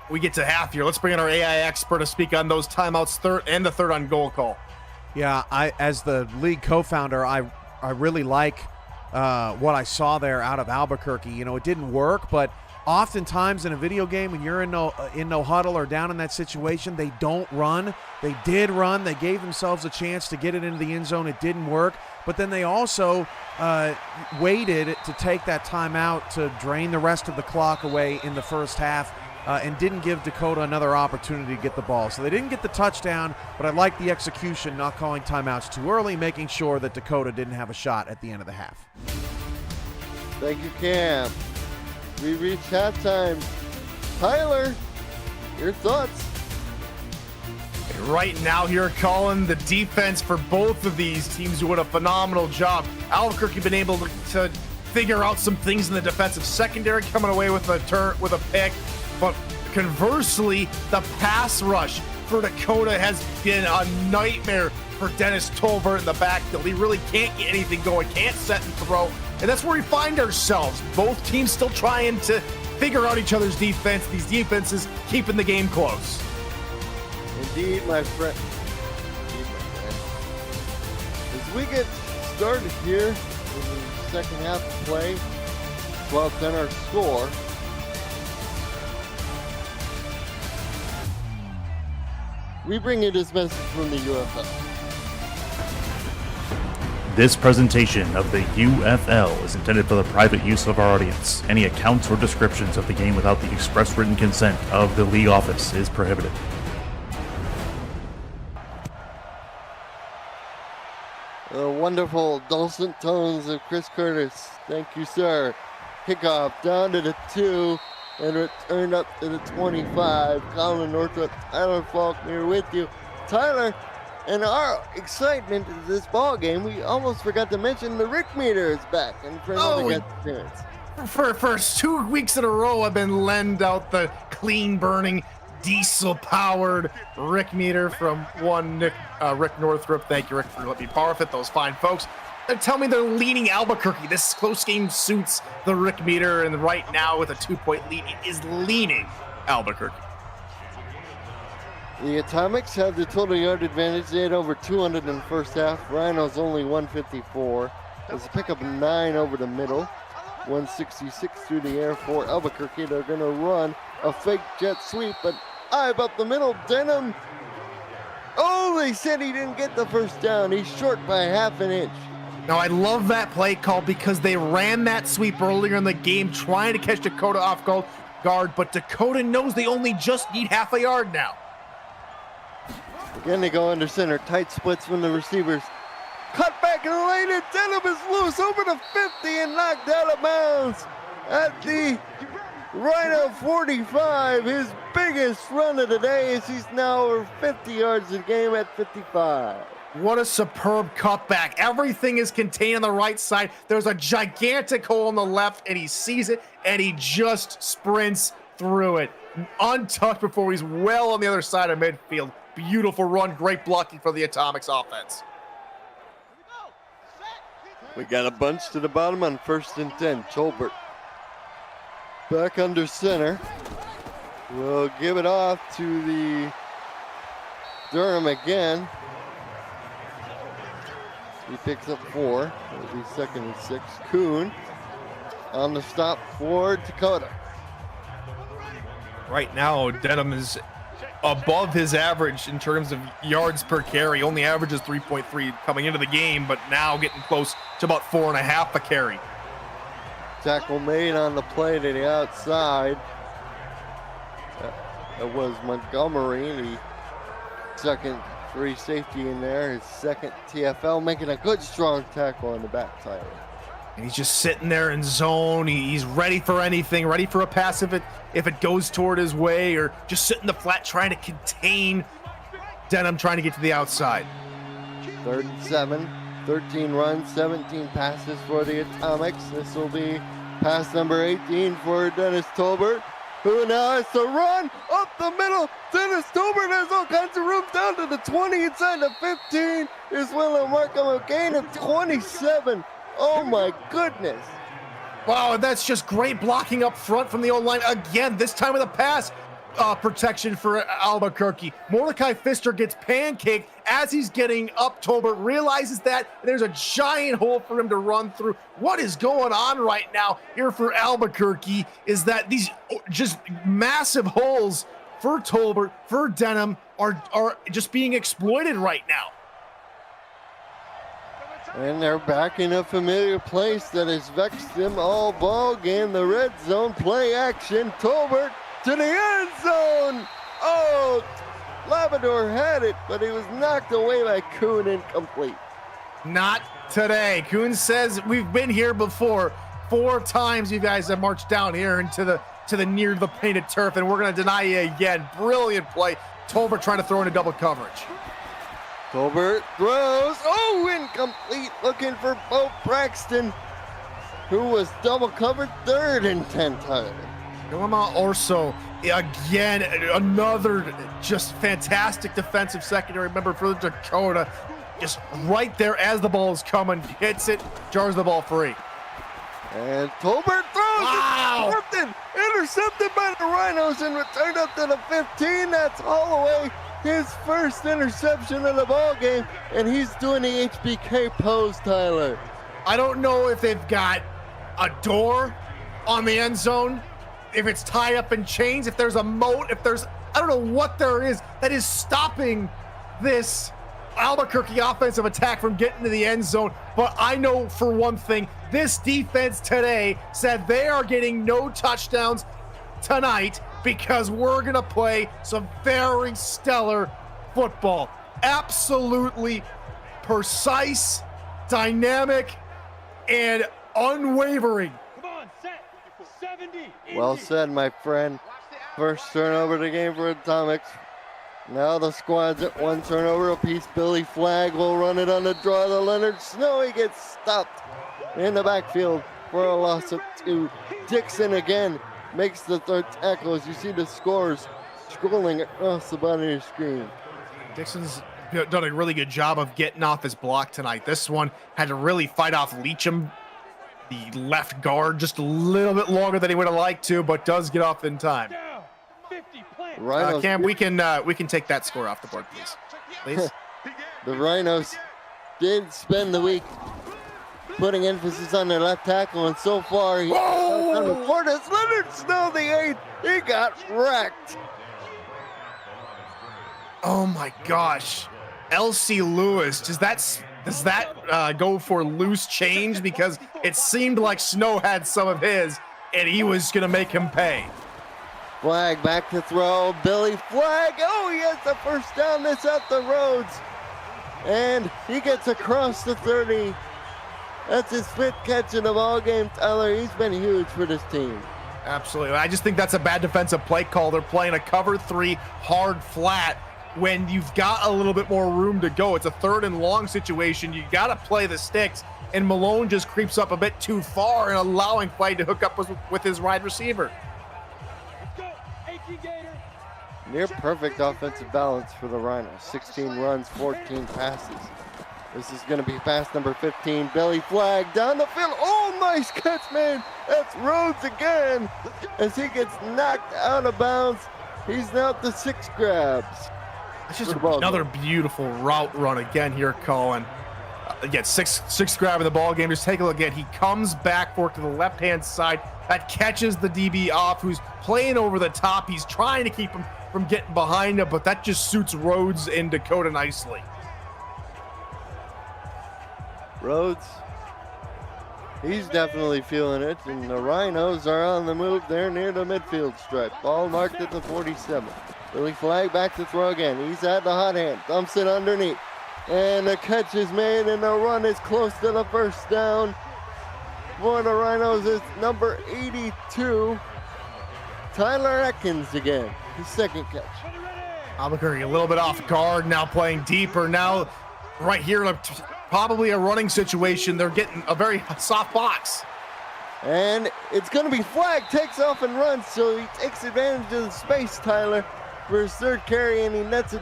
Speaker 2: we get to half here, let's bring in our AI expert to speak on those timeouts, the third on goal call.
Speaker 4: Yeah, as the league co-founder, I really like what I saw there out of Albuquerque. You know, it didn't work, but oftentimes in a video game, when you're in no huddle or down in that situation, they don't run. They did run. They gave themselves a chance to get it into the end zone. It didn't work. But then they also waited to take that timeout to drain the rest of the clock away in the first half and didn't give Dakota another opportunity to get the ball. So they didn't get the touchdown, but I like the execution, not calling timeouts too early, making sure that Dakota didn't have a shot at the end of the half.
Speaker 1: Thank you, Cam. We reach halftime. Tyler, your thoughts?
Speaker 2: Right now here, Colin, the defense for both of these teams doing a phenomenal job. Albuquerque been able to figure out some things in the defensive secondary, coming away with a pick. But conversely, the pass rush for Dakota has been a nightmare for Dennis Tolbert in the backfield. He really can't get anything going, can't set and throw. And that's where we find ourselves. Both teams still trying to figure out each other's defense. These defenses keeping the game close.
Speaker 1: Indeed, my friend. As we get started here in the second half of play, 12-10 our score. We bring you this message from the UFL.
Speaker 5: This presentation of the UFL is intended for the private use of our audience. Any accounts or descriptions of the game without the express written consent of the league office is prohibited.
Speaker 1: The wonderful dulcet tones of Chris Curtis. Thank you, sir. Kickoff down to the 2 and returned up to the 25. Colin Northrup, Tyler Faulkner with you. Tyler, in our excitement of this ball game, we almost forgot to mention the Rick meter is back and for another guest appearance.
Speaker 2: For 2 weeks in a row, I've been lend out the clean burning, diesel-powered Rick meter from one Rick Northrup. Thank you, Rick, for letting me power fit those fine folks. They tell me they're leaning Albuquerque. This close game suits the Rick meter, and right now with a 2-point lead, it is leaning Albuquerque.
Speaker 1: The Atomics have the total yard advantage. They had over 200 in the first half. Rhinos only 154. There's a pickup 9 over the middle. 166 through the air for Albuquerque. They're going to run a fake jet sweep, but up the middle, Denham. Oh, they said he didn't get the first down. He's short by half an inch.
Speaker 2: Now, I love that play call because they ran that sweep earlier in the game trying to catch Dakota off guard, but Dakota knows they only just need half a yard now.
Speaker 1: Again, they go under center. Tight splits from the receivers. Cut back. back in the lane, and Denham is loose over the 50 and knocked out of bounds at the Rhino 45. His biggest run of the day as he's now over 50 yards a game at 55.
Speaker 2: What a superb cutback. Everything is contained on the right side. There's a gigantic hole on the left, and he sees it, and he just sprints through it. Untouched before he's well on the other side of midfield. Beautiful run, great blocking for the Atomics offense.
Speaker 1: We got a bunch to the bottom on 1st and 10. Tolbert back under center. We'll give it off to the Durham again. He picks up 4. It'll be 2nd and 6. Kuhn on the stop for Dakota.
Speaker 2: Right now, Denham is above his average in terms of yards per carry. Only averages 3.3 coming into the game, but now getting close to about 4.5 a carry.
Speaker 1: Tackle made on the play to the outside. It was Montgomery, the second free safety in there, his 2nd TFL, making a good strong tackle on the backside.
Speaker 2: And he's just sitting there in zone. He's ready for anything, ready for a pass if it goes toward his way, or just sitting the flat trying to contain Denham trying to get to the outside.
Speaker 1: 3rd and 7, 13 runs, 17 passes for the Atomics. This will be pass number 18 for Dennis Tolbert, who now has to run up the middle. Dennis Tolbert has all kinds of room down to the 20, inside the 15 is Willow Markham, a gain of 27. Oh my goodness.
Speaker 2: Wow, that's just great blocking up front from the O-line again, this time with a pass protection for Albuquerque. Mordecai Pfister gets pancaked as he's getting up. Tolbert realizes that, and there's a giant hole for him to run through. What is going on right now here for Albuquerque is that these just massive holes for Tolbert, for Denham, are just being exploited right now.
Speaker 1: And they're back in a familiar place that has vexed them all ball game. The red zone play action. Tolbert to the end zone. Oh, Labrador had it, but he was knocked away by Kuhn, incomplete.
Speaker 2: Not today. Kuhn says we've been here before. 4 times you guys have marched down here into the near the painted turf, and we're going to deny you again. Brilliant play. Tolbert trying to throw into double coverage.
Speaker 1: Tolbert throws. Oh, incomplete. Looking for Bo Braxton, who was double covered. 3rd and 10 Tyler.
Speaker 2: Norma Orso, again, another just fantastic defensive secondary member for Dakota. Just right there as the ball is coming, hits it, jars the ball free.
Speaker 1: And Tolbert throws.
Speaker 2: Wow.
Speaker 1: Intercepted by the Rhinos and returned up to the 15. That's Holloway, his first interception of the ball game, and he's doing the HBK pose, Tyler.
Speaker 2: I don't know if they've got a door on the end zone, if it's tied up in chains, if there's a moat, if there's, I don't know what there is that is stopping this Albuquerque offensive attack from getting to the end zone. But I know for one thing, this defense today said they are getting no touchdowns tonight because we're going to play some very stellar football. Absolutely precise, dynamic, and unwavering.
Speaker 1: Well said, my friend. First turnover of the game for Atomics. Now the squad's at 1 turnover apiece. Billy Flagg will run it on the draw to Leonard Snow. He gets stopped in the backfield for a loss of 2. Dixon again makes the 3rd tackle as you see the scores scrolling across the bottom of your screen.
Speaker 2: Dixon's done a really good job of getting off his block tonight. This one had to really fight off Leacham, the left guard, just a little bit longer than he would have liked to, but does get off in time. Cam, we can take that score off the board, please.
Speaker 1: The Rhinos did spend the week putting emphasis on their left tackle, and so far he on the Portis. Leonard Snow, the 8th, he got wrecked.
Speaker 2: Oh my gosh, LC Lewis, does that go for loose change? Because it seemed like Snow had some of his, and he was gonna make him pay.
Speaker 1: Flagg back to throw. Billy Flagg. Oh, he has the first down. This at the Rhodes. And he gets across the 30. That's his 5th catch in the ball game, Tyler. He's been huge for this team.
Speaker 2: Absolutely. I just think that's a bad defensive play call. They're playing a cover 3 hard flat when you've got a little bit more room to go. It's a 3rd and long situation. You got to play the sticks, and Malone just creeps up a bit too far and allowing Flagg to hook up with his wide receiver.
Speaker 1: Near perfect offensive balance for the Rhinos. 16 runs, 14 passes. This is going to be pass number 15. Billy Flagg down the field. Oh, nice catch, man. That's Rhodes again as he gets knocked out of bounds. He's now at the 6 grabs.
Speaker 2: It's just another beautiful route run again here, Colin. Again, six grab in the ball game. Just take a look again. He comes back for it to the left-hand side. That catches the DB off, who's playing over the top. He's trying to keep him from getting behind him, but that just suits Rhodes and Dakota nicely.
Speaker 1: Rhodes, he's definitely feeling it, and the Rhinos are on the move there near the midfield stripe. Ball marked at the 47. Billy Flagg back to throw again. He's at the hot hand, dumps it underneath, and the catch is made, and the run is close to the first down. For the Rhinos is number 82, Tyler Atkins again, his 2nd catch.
Speaker 2: Albuquerque a little bit off guard, now playing deeper. Now right here, probably a running situation. They're getting a very soft box.
Speaker 1: And it's going to be Flagg, takes off and runs, so he takes advantage of the space, Tyler, for his 3rd carry, and he nets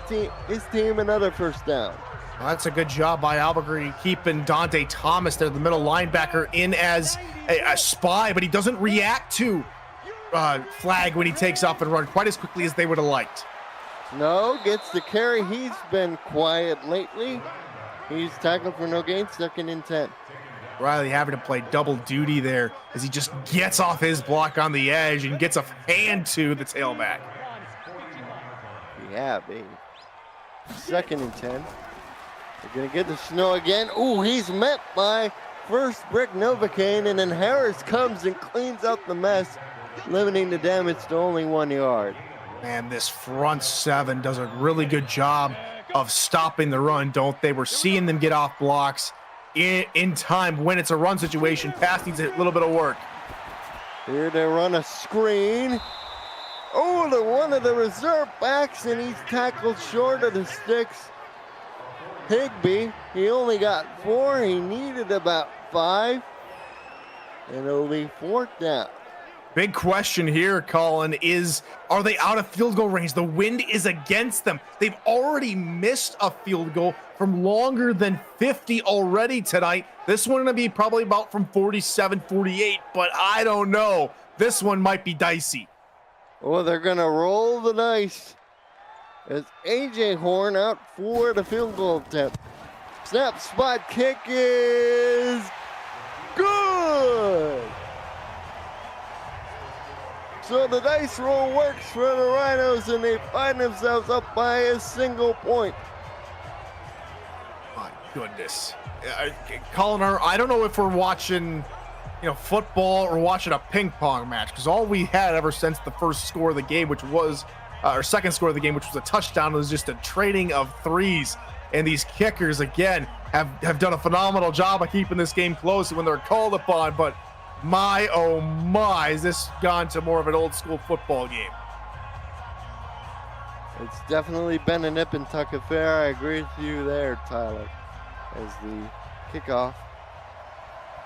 Speaker 1: his team another first down.
Speaker 2: Well, that's a good job by Albuquerque keeping Dante Thomas there, the middle linebacker, in as a spy, but he doesn't react to Flagg when he takes off and run quite as quickly as they would have liked.
Speaker 1: No, gets the carry. He's been quiet lately. He's tackled for no gain, 2nd and 10.
Speaker 2: Riley having to play double duty there as he just gets off his block on the edge and gets a hand to the tailback.
Speaker 1: Yeah, baby. 2nd and 10. They're going to get the snow again. Ooh, he's met by first Brick Novocaine, and then Harris comes and cleans up the mess, limiting the damage to only 1 yard.
Speaker 2: Man, this front 7 does a really good job of stopping the run, don't they? We're seeing them get off blocks in time when it's a run situation. Pass needs a little bit of work.
Speaker 1: Here they run a screen. Oh, the one of the reserve backs, and he's tackled short of the sticks. Higbee, he only got 4. He needed about 5. And it'll be 4th down.
Speaker 2: Big question here, Colin, is are they out of field goal range? The wind is against them. They've already missed a field goal from longer than 50 already tonight. This one gonna be probably about from 47, 48, but I don't know. This one might be dicey.
Speaker 1: Well, they're gonna roll the dice as AJ Horn out for the field goal attempt. Snap, spot, kick is good. So the dice roll works for the Rhinos, and they find themselves up by a single point.
Speaker 2: My goodness. Colin, I don't know if we're watching, football or watching a ping pong match, because all we had ever since the first score of the game, which was, or second score of the game, which was a touchdown, was just a trading of threes. And these kickers, again, have done a phenomenal job of keeping this game close when they're called upon, but my, oh my, has this gone to more of an old school football game?
Speaker 1: It's definitely been a nip and tuck affair. I agree with you there, Tyler, as the kickoff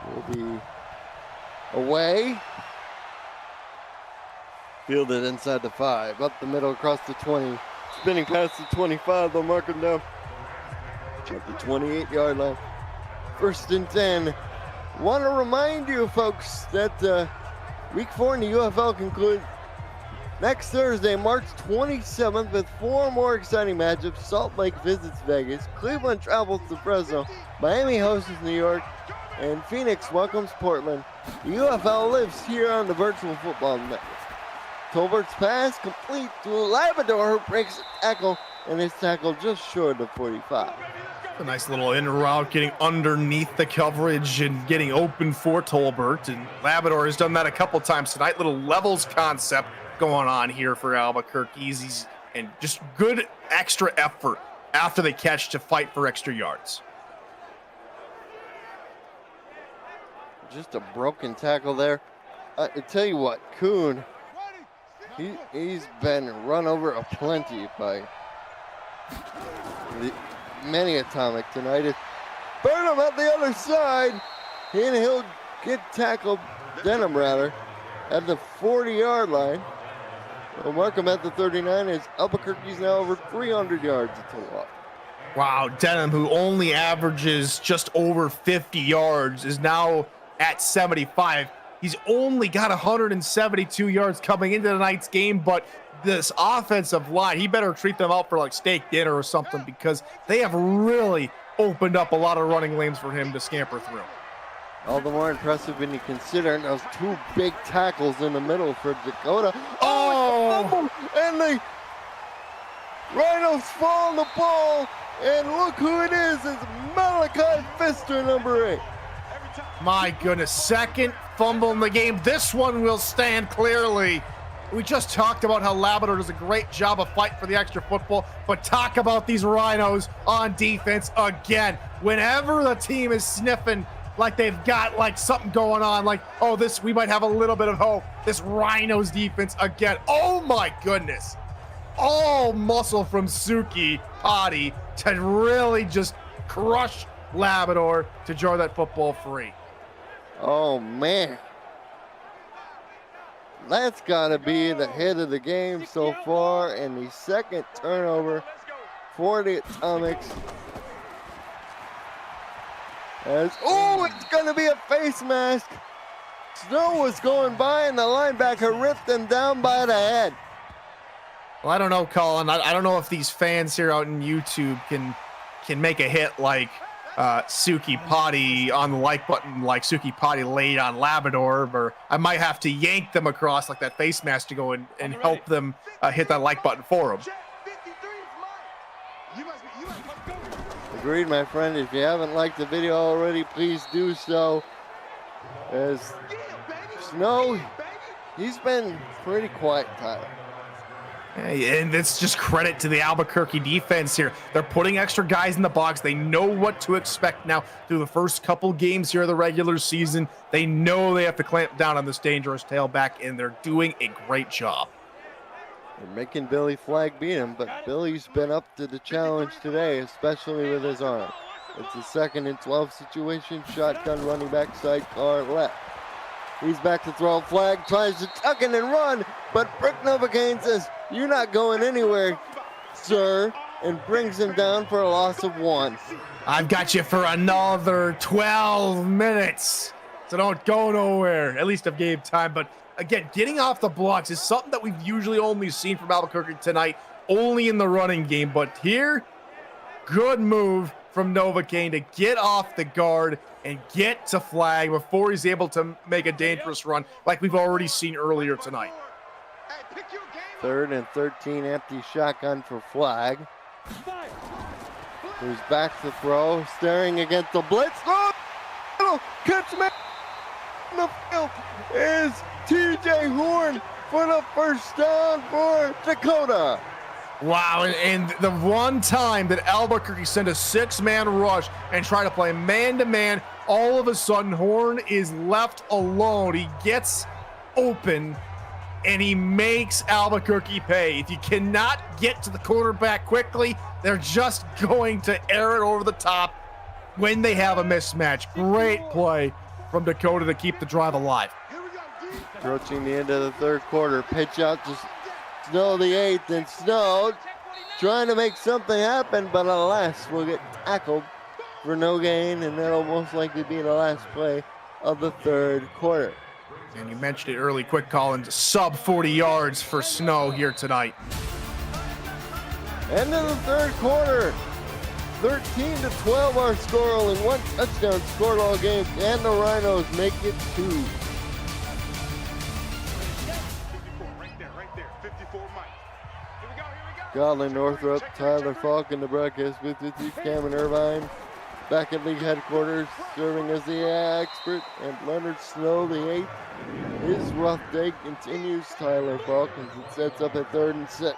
Speaker 1: will be away. Fielded inside the 5, up the middle, across the 20, spinning past the 25. They'll mark him down at the 28-yard line. 1st and 10. Want to remind you, folks, that Week 4 in the UFL concludes next Thursday, March 27th, with 4 more exciting matchups. Salt Lake visits Vegas, Cleveland travels to Fresno, Miami hosts New York, and Phoenix welcomes Portland. The UFL lives here on the Virtual Football Network. Tolbert's pass complete to Labrador, who breaks a tackle, and is tackled just short of 45.
Speaker 2: A nice little in route, getting underneath the coverage and getting open for Tolbert. And Labrador has done that a couple times tonight. Little levels concept going on here for Albuquerque. And just good extra effort after the catch to fight for extra yards.
Speaker 1: Just a broken tackle there. I tell you what, Kuhn, he's been run over aplenty by many atomic tonight. It's Burnham at the other side, and he'll get tackled, Denham rather, at the 40-yard line. We'll mark him at the 39 as Albuquerque's now over 300 yards at total.
Speaker 2: Wow, Denham, who only averages just over 50 yards, is now at 75. He's only got 172 yards coming into tonight's game, but this offensive line, he better treat them out for like steak dinner or something, because they have really opened up a lot of running lanes for him to scamper through.
Speaker 1: All the more impressive when you consider those two big tackles in the middle for Dakota. Oh! And the Rhinos fall on the ball, and look who it is. It's Malachi Pfister, number 8.
Speaker 2: My goodness, second fumble in the game. This one will stand clearly. We just talked about how Labrador does a great job of fighting for the extra football, but talk about these Rhinos on defense again. Whenever the team is sniffing like they've got like something going on, like, oh, we might have a little bit of hope. This Rhinos defense again. Oh my goodness. All muscle from Suki Potty to really just crush Labrador to draw that football free.
Speaker 1: Oh man. That's got to be the hit of the game so far, and the second turnover for the Atomics. It's going to be a face mask. Snow was going by, and the linebacker ripped him down by the head.
Speaker 2: Well, I don't know, Colin. I don't know if these fans here out in YouTube can make a hit like Suki Potty on the like button, like Suki Potty laid on Labrador, or I might have to yank them across like that face mask to go and help them hit that like button for them.
Speaker 1: Agreed, my friend. If you haven't liked the video already, please do so. As Snow, he's been pretty quiet, Tyler.
Speaker 2: And it's just credit to the Albuquerque defense here. They're putting extra guys in the box. They know what to expect now through the first couple games here of the regular season. They know they have to clamp down on this dangerous tailback, and they're doing a great job.
Speaker 1: They're making Billy Flagg beat him, but Billy's been up to the challenge today, especially with his arm. It's a 2nd and 12 situation. Shotgun running back, sidecar left. He's back to throw. Flagg tries to tuck in and run, but Brick Novocaine says, "You're not going anywhere, sir," and brings him down for a loss of 1.
Speaker 2: I've got you for another 12 minutes, so don't go nowhere, at least of game time. But again, getting off the blocks is something that we've usually only seen from Albuquerque tonight, only in the running game. But here, good move from Novocaine to get off the guard and get to Flagg before he's able to make a dangerous run like we've already seen earlier tonight.
Speaker 1: 3rd and 13, empty shotgun for Flagg. Who's back to throw, staring against the blitz. Oh, catch me in the field is TJ Horn for the first down for Dakota.
Speaker 2: Wow, and the one time that Albuquerque sent a 6-man rush and try to play man-to-man, all of a sudden Horn is left alone. He gets open, and he makes Albuquerque pay. If you cannot get to the quarterback quickly, they're just going to air it over the top when they have a mismatch. Great play from Dakota to keep the drive alive.
Speaker 1: Approaching the end of the 3rd quarter, pitch out to Snow, the 8th, and Snow trying to make something happen, but alas, will get tackled for no gain, and that'll most likely be the last play of the 3rd quarter.
Speaker 2: And you mentioned it early, quick, Collins, sub 40 yards for Snow here tonight.
Speaker 1: End of the 3rd quarter, 13-12 our score, only 1 touchdown scored all game, and the Rhinos make it 2. Godlin, Northrop, Tyler Falk in the broadcast booth with you, Cameron Irvine back at league headquarters, serving as the expert, and Leonard Snow, the 8th, His rough day continues, Tyler Falk, as it sets up at 3rd and 6.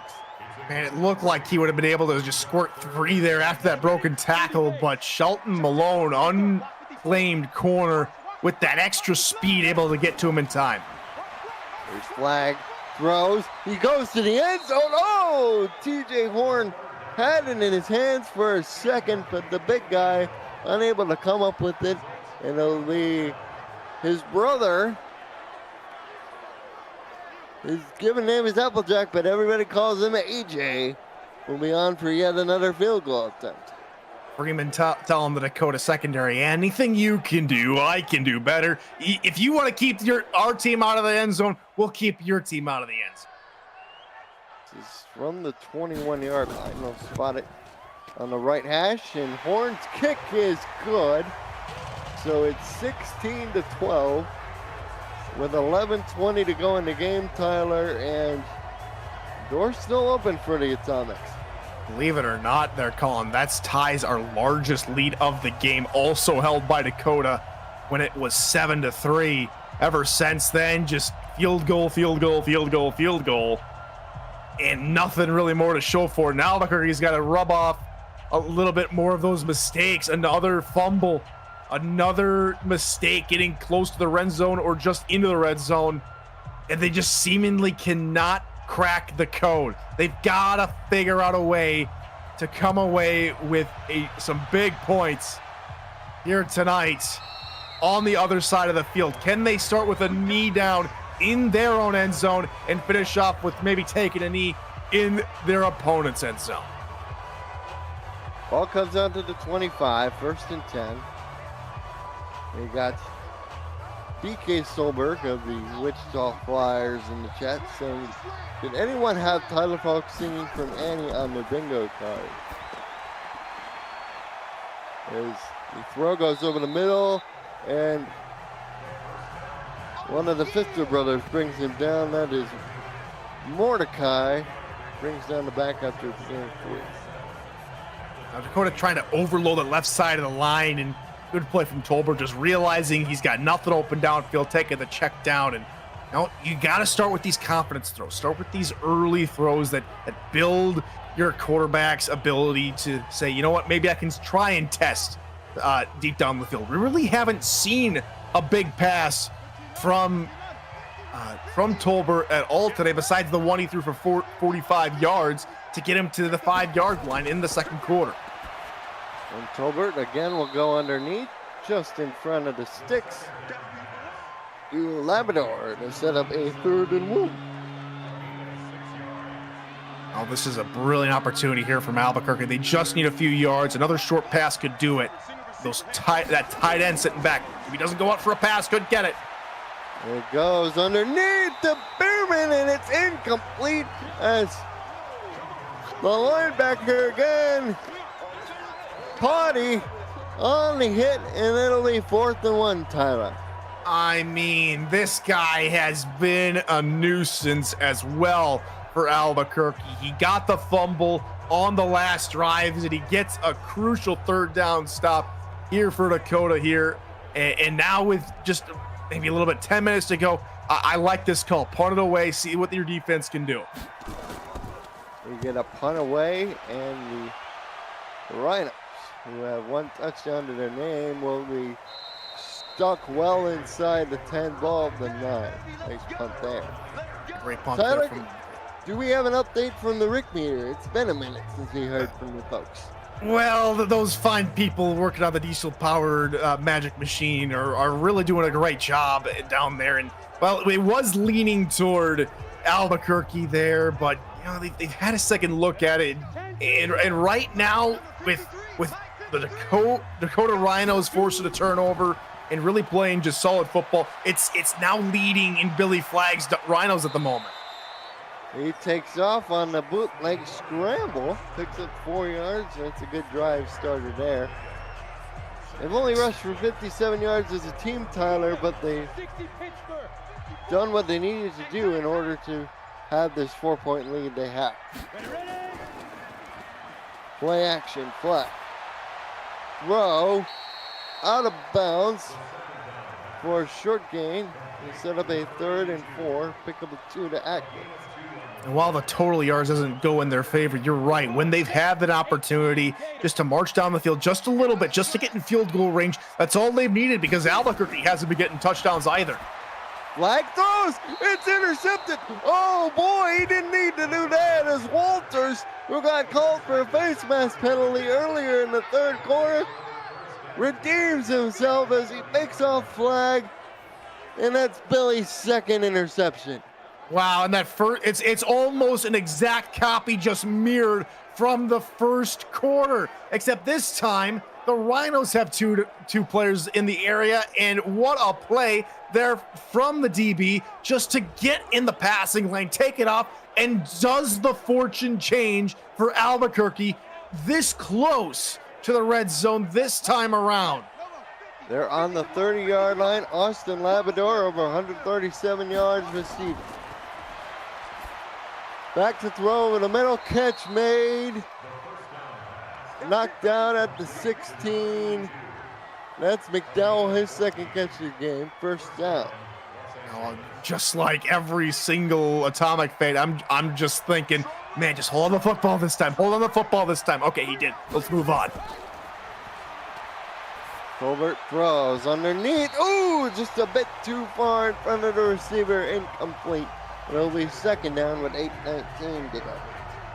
Speaker 2: Man, it looked like he would have been able to just squirt 3 there after that broken tackle, but Shelton Malone, unclaimed corner with that extra speed, able to get to him in time.
Speaker 1: There's flag, throws, he goes to the end zone. Oh, TJ Horn had it in his hands for a second, but the big guy unable to come up with it, and it'll be his brother. His given name is Applejack, but everybody calls him AJ. Will be on for yet another field goal attempt.
Speaker 2: Freeman telling the Dakota secondary, anything you can do, I can do better. If you want to keep our team out of the end zone, we'll keep your team out of the end zone.
Speaker 1: This is from the 21-yard line. They'll spot it on the right hash, and Horn's kick is good. So it's 16-12 with 11:20 to go in the game, Tyler, and door's still open for the Atomics.
Speaker 2: Believe it or not, they're calling that's ties our largest lead of the game, also held by Dakota when it was 7-3. Ever since then, just field goal, field goal, field goal, field goal, and nothing really more to show for it. Now Albuquerque's got to rub off a little bit more of those mistakes. Another fumble, another mistake getting close to the red zone or just into the red zone, and they just seemingly cannot crack the code. They've got to figure out a way to come away with some big points here tonight on the other side of the field. Can they start with a knee down in their own end zone and finish off with maybe taking a knee in their opponent's end zone?
Speaker 1: Ball comes out to the 25, 1st and 10. We got DK Solberg of the Wichita Flyers in the chat saying, did anyone have Tyler Falk singing from Annie on their bingo card? As the throw goes over the middle, and one of the Fister brothers brings him down. That is Mordecai. Brings down the back after the game 3.
Speaker 2: Now Dakota trying to overload the left side of the line, and good play from Tolbert, just realizing he's got nothing open downfield, taking the check down. And you got to start with these confidence throws. Start with these early throws that build your quarterback's ability to say, you know what, maybe I can try and test deep down the field. We really haven't seen a big pass from Tolbert at all today, besides the one he threw for 45 yards to get him to the 5-yard line in the second quarter.
Speaker 1: And Tolbert again will go underneath, just in front of the sticks. Labrador to set up a 3rd and 1.
Speaker 2: Oh, this is a brilliant opportunity here from Albuquerque. They just need a few yards. Another short pass could do it. That tight end sitting back. If he doesn't go out for a pass, could get it.
Speaker 1: It goes underneath the Bearman, and it's incomplete as the linebacker again. Potty on the hit, and it'll be 4th and 1, Tyler.
Speaker 2: I mean, this guy has been a nuisance as well for Albuquerque. He got the fumble on the last drive, and he gets a crucial 3rd down stop here for Dakota here. And now with just maybe a little bit 10 minutes to go, I like this call. Punt it away, see what your defense can do.
Speaker 1: We get a punt away, and the Rhinos, who have 1 touchdown to their name, will be stuck well inside the 10 ball of the 9. Nice punt there.
Speaker 2: Great punt
Speaker 1: Tyler,
Speaker 2: there from...
Speaker 1: do we have an update from the Rick meter? It's been a minute since we heard from the folks.
Speaker 2: Well, those fine people working on the diesel-powered magic machine are really doing a great job down there. And, well, it was leaning toward Albuquerque there, but, they've had a second look at it. And right now, with the Dakota Rhinos forcing a turnover and really playing just solid football, it's now leading in Billy Flagg's Rhinos at the moment.
Speaker 1: He takes off on the bootleg scramble, picks up 4 yards. That's a good drive starter there. They've only rushed for 57 yards as a team, Tyler, but they've done what they needed to do in order to have this 4-point lead they have. Play action, flat. Throw, out of bounds. for a short gain. They set up a 3rd and 4, pick up a 2 to Atkins.
Speaker 2: And while the total yards doesn't go in their favor, you're right. When they've had that opportunity just to march down the field just a little bit, just to get in field goal range, that's all they've needed because Albuquerque hasn't been getting touchdowns either.
Speaker 1: Flag throws, it's intercepted. Oh boy, he didn't need to do that as Walters, who got called for a face mask penalty earlier in the 3rd quarter, redeems himself as he makes off flag, and that's Billy's 2nd interception.
Speaker 2: Wow, and that first, it's almost an exact copy, just mirrored from the 1st quarter, except this time the Rhinos have two players in the area, and what a play there from the DB just to get in the passing lane, take it off, and does the fortune change for Albuquerque this close to the red zone this time around.
Speaker 1: They're on the 30-yard line. Austin Labrador over 137 yards receiving. Back to throw over the middle, catch made. Knocked down at the 16. That's McDowell, his 2nd catch of the game, 1st down.
Speaker 2: Just like every single atomic fate, I'm just thinking, man, just hold on the football this time. Hold on the football this time. Okay, he did. Let's move on.
Speaker 1: Colbert throws underneath. Ooh, just a bit too far in front of the receiver. Incomplete. It'll be 2nd down with 8:19 to go.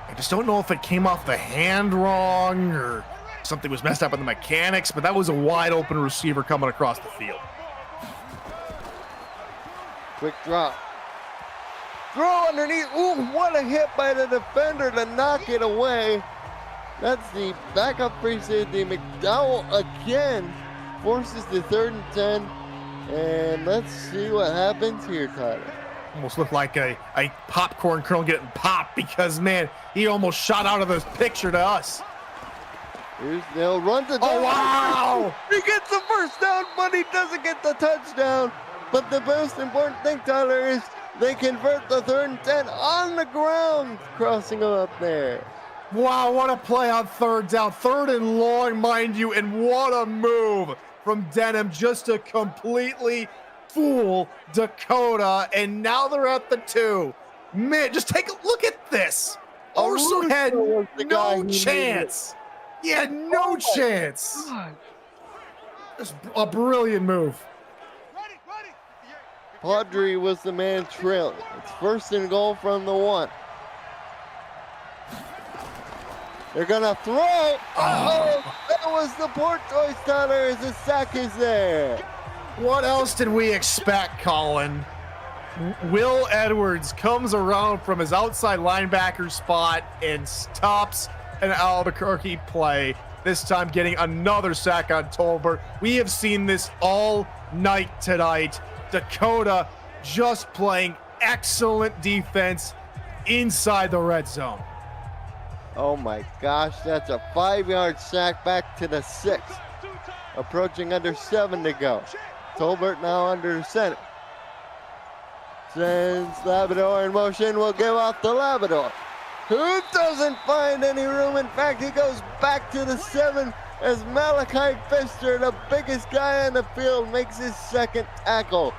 Speaker 2: I just don't know if it came off the hand wrong or something was messed up in the mechanics, but that was a wide open receiver coming across the field.
Speaker 1: Quick drop. Throw underneath. Ooh, what a hit by the defender to knock it away. That's the backup free safety. McDowell again forces the 3rd and 10. And let's see what happens here, Tyler.
Speaker 2: Almost looked like a popcorn kernel getting popped because, man, he almost shot out of the picture to us.
Speaker 1: They'll run to
Speaker 2: Oh, wow!
Speaker 1: He gets the 1st down, but he doesn't get the touchdown. But the most important thing, Tyler, is they convert the 3rd and 10 on the ground, crossing them up there.
Speaker 2: Wow, what a play on 3rd down. 3rd and long, mind you, and what a move from Denham just to completely fool Dakota, and now they're at the 2. Man, just take a look at this. Orso had no chance. He had no chance. Just a brilliant move.
Speaker 1: Padre was the man trailing. It's 1st and goal from the 1. They're gonna throw. Oh, that was the poor choice, Tyler, as the sack is there.
Speaker 2: What else did we expect, Colin? Will Edwards comes around from his outside linebacker spot and stops an Albuquerque play, this time getting another sack on Tolbert. We have seen this all night tonight. Dakota just playing excellent defense inside the red zone.
Speaker 1: Oh my gosh, that's a 5-yard sack back to the 6. Approaching under 7 to go. Tolbert now under center. Sends Labrador in motion, will give off to Labrador, who doesn't find any room. In fact, he goes back to the 7 as Malachi Pfister, the biggest guy on the field, makes his 2nd tackle.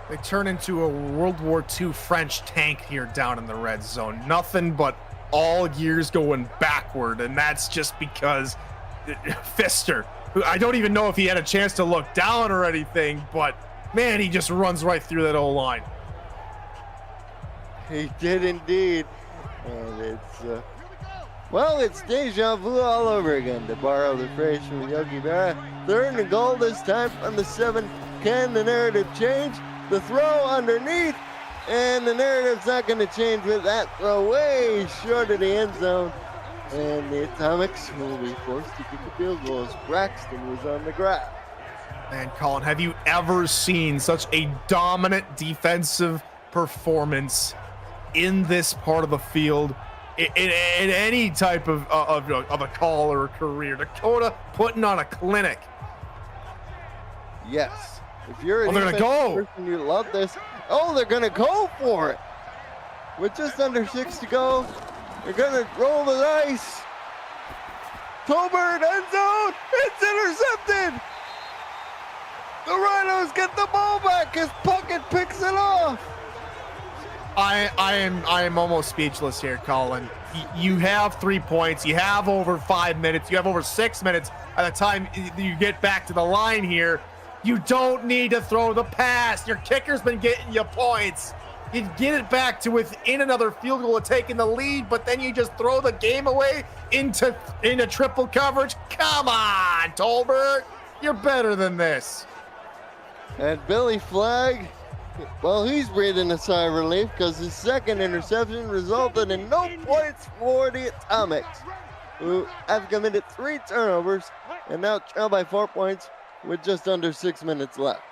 Speaker 2: They turn into a World War II French tank here down in the red zone. Nothing but all gears going backward, and that's just because Pfister, who I don't even know if he had a chance to look down or anything, but man, he just runs right through that O-line.
Speaker 1: He did indeed. And it's, well, it's deja vu all over again, to borrow the phrase from Yogi Berra. 3rd and goal this time from the 7. Can the narrative change? The throw underneath, and the narrative's not going to change with that throw way short of the end zone. And the Atomics will be forced to kick the field goal as Braxton was on the grab.
Speaker 2: Man, Colin, have you ever seen such a dominant defensive performance in this part of the field in any type of a call or a career? Dakota putting on a clinic.
Speaker 1: Yes. If you're a
Speaker 2: they're gonna go.
Speaker 1: person, you love this. Oh, they're going to go for it. With just under 6 to go, they're going to roll the dice. Tolbert, end zone. It's intercepted. The Rhinos get the ball back as Puckett picks it off.
Speaker 2: I am almost speechless here, Colin. You have 3 points. You have over 5 minutes. You have over 6 minutes by the time you get back to the line here. You don't need to throw the pass. Your kicker's been getting you points. You get it back to within another field goal of taking the lead, but then you just throw the game away into triple coverage. Come on, Tolbert. You're better than this.
Speaker 1: And Billy Flagg, well, he's breathing a sigh of relief because his second interception resulted in no points for the Atomics, who have committed 3 turnovers and now trail by 4 points with just under 6 minutes left.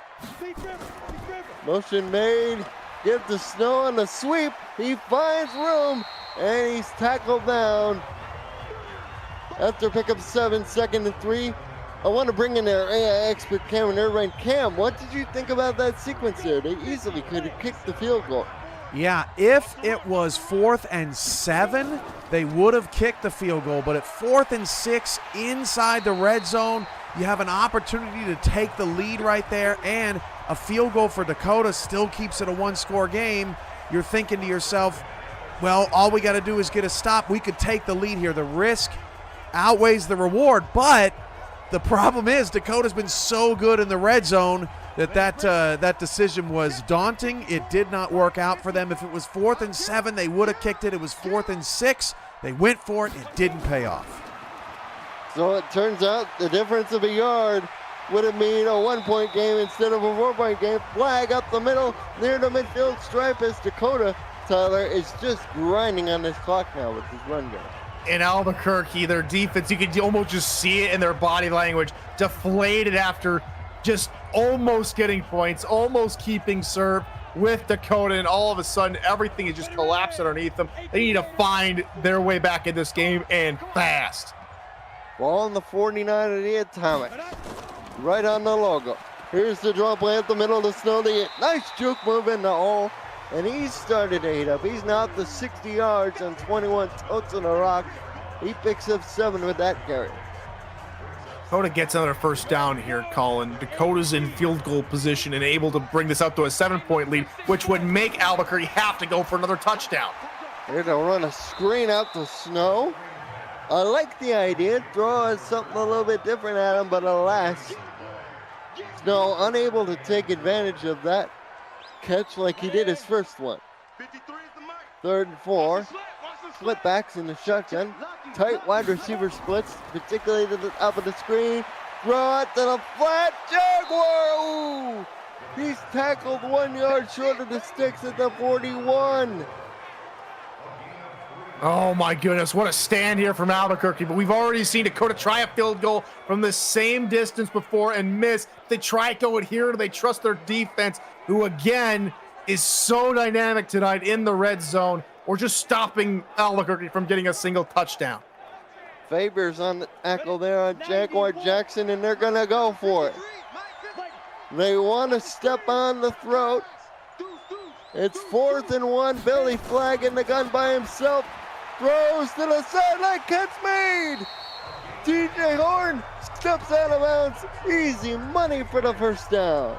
Speaker 1: Motion made, give the Snow on the sweep. He finds room and he's tackled down. After pickup 7, 2nd and 3. I want to bring in their AI expert Cameron Irvine. Cam, what did you think about that sequence there? They easily could have kicked the field goal.
Speaker 4: Yeah, if it was 4th and 7, they would have kicked the field goal. But at 4th and 6 inside the red zone, you have an opportunity to take the lead right there, and a field goal for Dakota still keeps it a 1-score game. You're thinking to yourself, well, all we got to do is get a stop. We could take the lead here. The risk outweighs the reward, but the problem is Dakota's been so good in the red zone that decision was daunting. It did not work out for them. If it was 4th and 7, they would have kicked it. It was 4th and 6. They went for it. It didn't pay off.
Speaker 1: So it turns out the difference of a yard would have made a 1-point game instead of a 4-point game. Flag up the middle near the midfield stripe as Dakota, Tyler, is just grinding on this clock now with his run game.
Speaker 2: In Albuquerque, their defense, you could almost just see it in their body language, deflated after just almost getting points, almost keeping serve with Dakota, and all of a sudden everything is just collapsed underneath them. They need to find their way back in this game, and fast.
Speaker 1: Ball on the 49 of the Atomic, right on the logo. Here's the draw play up the middle of the Snow. They get nice juke move in the hole. And he's started to heat up. He's now up to 60 yards on 21 totes on the rock. He picks up 7 with that carry.
Speaker 2: Dakota gets another first down here, Colin. Dakota's in field goal position and able to bring this up to a 7-point lead, which would make Albuquerque have to go for another touchdown.
Speaker 1: They're going to run a screen out to Snow. I like the idea. Throw something a little bit different at him, but alas, Snow unable to take advantage of that catch like he did his first one. 3rd and 4. Split backs in the shotgun. Tight wide receiver splits, particularly to the top of the screen. Throw out to the flat. Jaguar! Ooh! He's tackled 1 yard short of the sticks at the 41.
Speaker 2: Oh my goodness, what a stand here from Albuquerque. But we've already seen Dakota try a field goal from the same distance before and miss. They try to go it here, they trust their defense, who again is so dynamic tonight in the red zone, or just stopping Albuquerque from getting a single touchdown.
Speaker 1: Faber's on the tackle there on Jaguar Jackson, and they're gonna go for it. They want to step on the throat. It's 4th and 1. Billy Flagg in the gun by himself. Throws to the sideline, catch made! TJ Horn steps out of bounds. Easy money for the first down.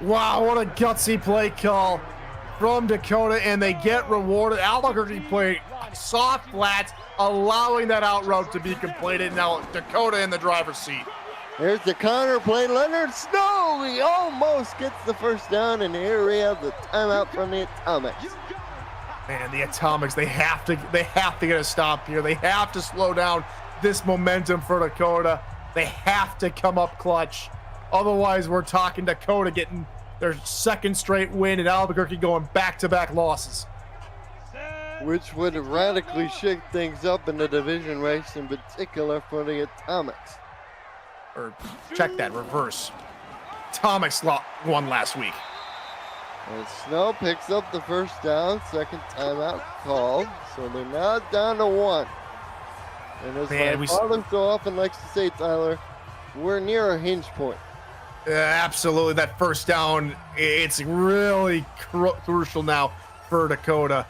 Speaker 2: Wow, what a gutsy play call from Dakota, and they get rewarded. Albuquerque played soft flats, allowing that out route to be completed. Now Dakota in the driver's seat.
Speaker 1: Here's the counter play. Leonard Snow, he almost gets the first down, and here we have the timeout from the Atomics.
Speaker 2: Man, the Atomics, they have to get a stop here. They have to slow down this momentum for Dakota. They have to come up clutch. Otherwise, we're talking Dakota getting their 2nd straight win and Albuquerque going back-to-back losses.
Speaker 1: Which would radically shake things up in the division race, in particular for the Atomics.
Speaker 2: Or check that, reverse. Atomics won last week.
Speaker 1: And Snow picks up the first down, 2nd timeout called. So they're now down to 1. And as my father so often likes to say, Tyler, we're near a hinge point.
Speaker 2: Absolutely, that first down, it's really crucial now for Dakota.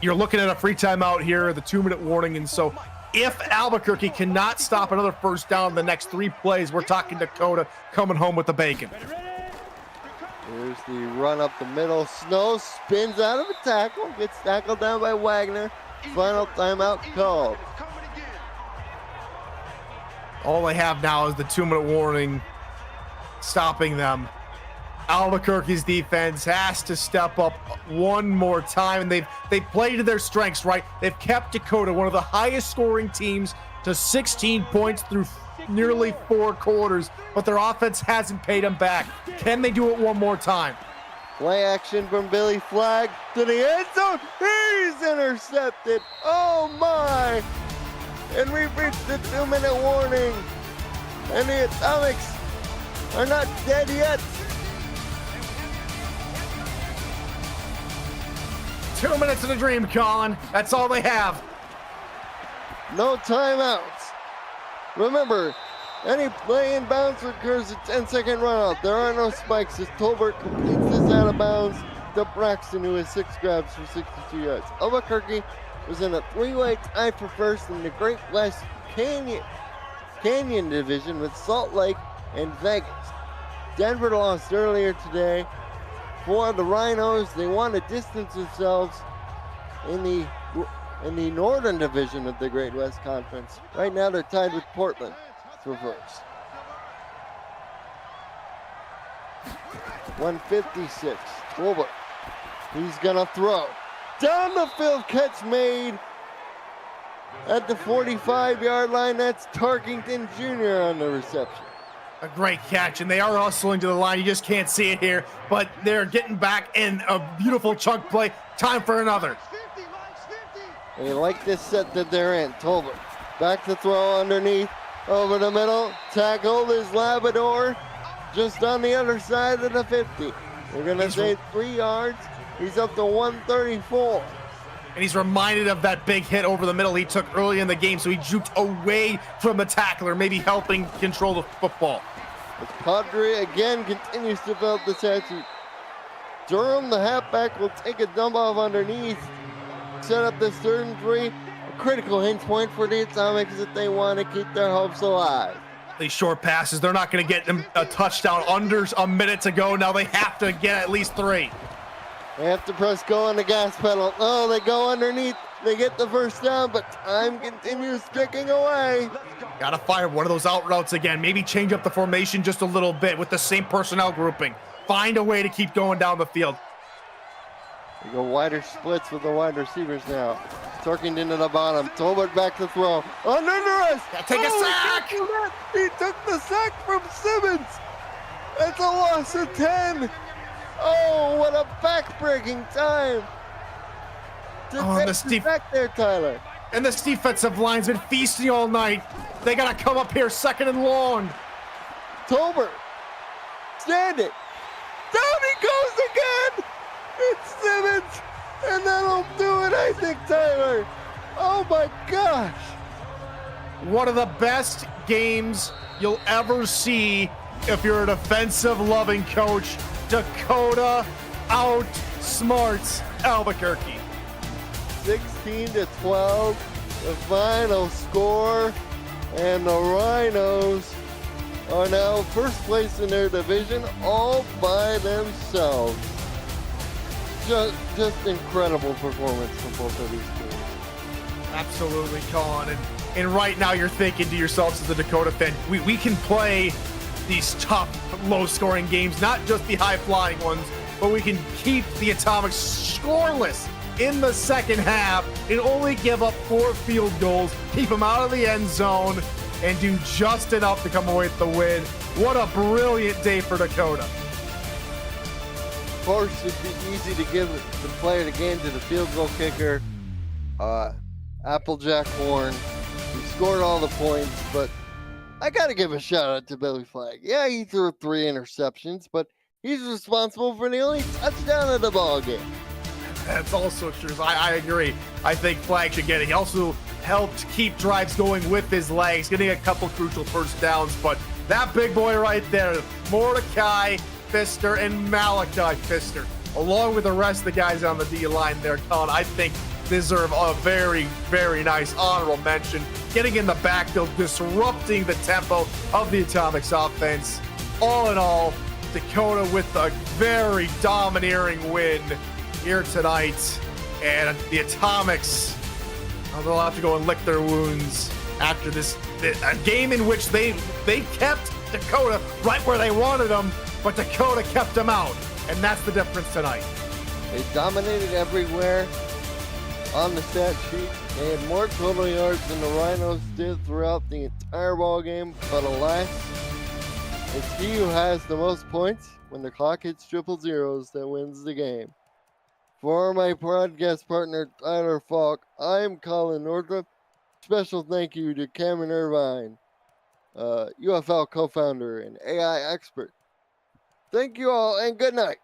Speaker 2: You're looking at a free timeout here, the 2-minute warning, and so if Albuquerque cannot stop another first down in the next 3 plays, we're talking Dakota coming home with the bacon.
Speaker 1: Here's the run up the middle. Snow spins out of a tackle, gets tackled down by Wagner. Final timeout called.
Speaker 2: All they have now is the 2-minute warning stopping them. Albuquerque's defense has to step up one more time, and they've played to their strengths, right? They've kept Dakota, one of the highest scoring teams, to 16 points through nearly 4 quarters, but their offense hasn't paid them back. Can they do it one more time?
Speaker 1: Play action from Billy Flagg to the end zone. He's intercepted. Oh my! And we've reached the 2-minute warning. And the Atomics are not dead yet.
Speaker 2: 2 minutes of the dream, Colin. That's all they have.
Speaker 1: No timeouts. Remember, any play in bounds recurs a 10-second run out. There are no spikes as Tolbert completes this out of bounds to Braxton, who has 6 grabs for 62 yards. Albuquerque was in a 3-way tie for first in the Great West Canyon Division with Salt Lake and Vegas. Denver lost earlier today. For the Rhinos, they want to distance themselves in the Northern Division of the Great West Conference. Right now, they're tied with Portland for first. 156. Wilbur. He's gonna throw. Down the field, catch made at the 45-yard line. That's Tarkington Jr. on the reception.
Speaker 2: A great catch, and they are hustling to the line. You just can't see it here, but they're getting back in a beautiful chunk play. Time for another.
Speaker 1: They like this set that they're in. Tolbert back to throw underneath, over the middle. Tackled is Labrador just on the other side of the 50. They're going to say 3 yards. He's up to 134.
Speaker 2: And he's reminded of that big hit over the middle he took early in the game, so he juked away from the tackler, maybe helping control the football.
Speaker 1: As Padre again continues to develop the statute. Durham, the halfback, will take a dump off underneath. Set up this 3rd and 3. A critical hinge point for the Atomics if they want to keep their hopes alive.
Speaker 2: These short passes, they're not going to get them a touchdown under a minute to go. Now they have to get at least 3.
Speaker 1: They have to press go on the gas pedal. Oh, they go underneath. They get the first down, but time continues ticking away.
Speaker 2: Gotta fire one of those out routes again. Maybe change up the formation just a little bit with the same personnel grouping. Find a way to keep going down the field.
Speaker 1: They go wider splits with the wide receivers now. Tarkington to the bottom. Tolbert back to throw. Under duress.
Speaker 2: Take a sack.
Speaker 1: He took the sack from Simmons. It's a loss of 10. Oh, what a back-breaking time. Back there, Tyler.
Speaker 2: And this defensive line's been feasting all night. They gotta come up here 2nd and long.
Speaker 1: Tolbert. Standing. Down he goes again. It's Simmons. And that'll do it, I think, Tyler. Oh, my gosh.
Speaker 2: One of the best games you'll ever see if you're a defensive-loving coach. Dakota outsmarts Albuquerque.
Speaker 1: 16-12, the final score, and the Rhinos are now first place in their division all by themselves. Just incredible performance from both of these teams.
Speaker 2: Absolutely, Colin. And right now you're thinking to yourselves as a Dakota fan, we can play these tough, low-scoring games, not just the high-flying ones, but we can keep the Atomics scoreless in the second half and only give up 4 field goals, keep them out of the end zone, and do just enough to come away with the win. What a brilliant day for Dakota.
Speaker 1: Of course, it'd be easy to give the player of the game to the field goal kicker, Applejack Horn. He scored all the points, but I got to give a shout out to Billy Flagg. Yeah, he threw 3 interceptions, but he's responsible for the only touchdown of the ball game.
Speaker 2: That's also true. I agree. I think Flagg should get it. He also helped keep drives going with his legs, getting a couple crucial first downs. But that big boy right there, Mordecai Pfister and Malachi Pfister, along with the rest of the guys on the D line there, Colin, I think deserve a very, very nice honorable mention. Getting in the backfield, disrupting the tempo of the Atomics offense. All in all, Dakota with a very domineering win here tonight. And the Atomics, they'll have to go and lick their wounds after this a game in which they kept Dakota right where they wanted them, but Dakota kept them out. And that's the difference tonight.
Speaker 1: They dominated everywhere on the stat sheet. They had more total yards than the Rhinos did throughout the entire ball game, but alas, it's he who has the most points when the clock hits triple zeros that wins the game. For my podcast partner Tyler Falk, I'm Colin Northrup. Special thank you to Cameron Irvine, UFL co-founder and AI expert. Thank you all and good night.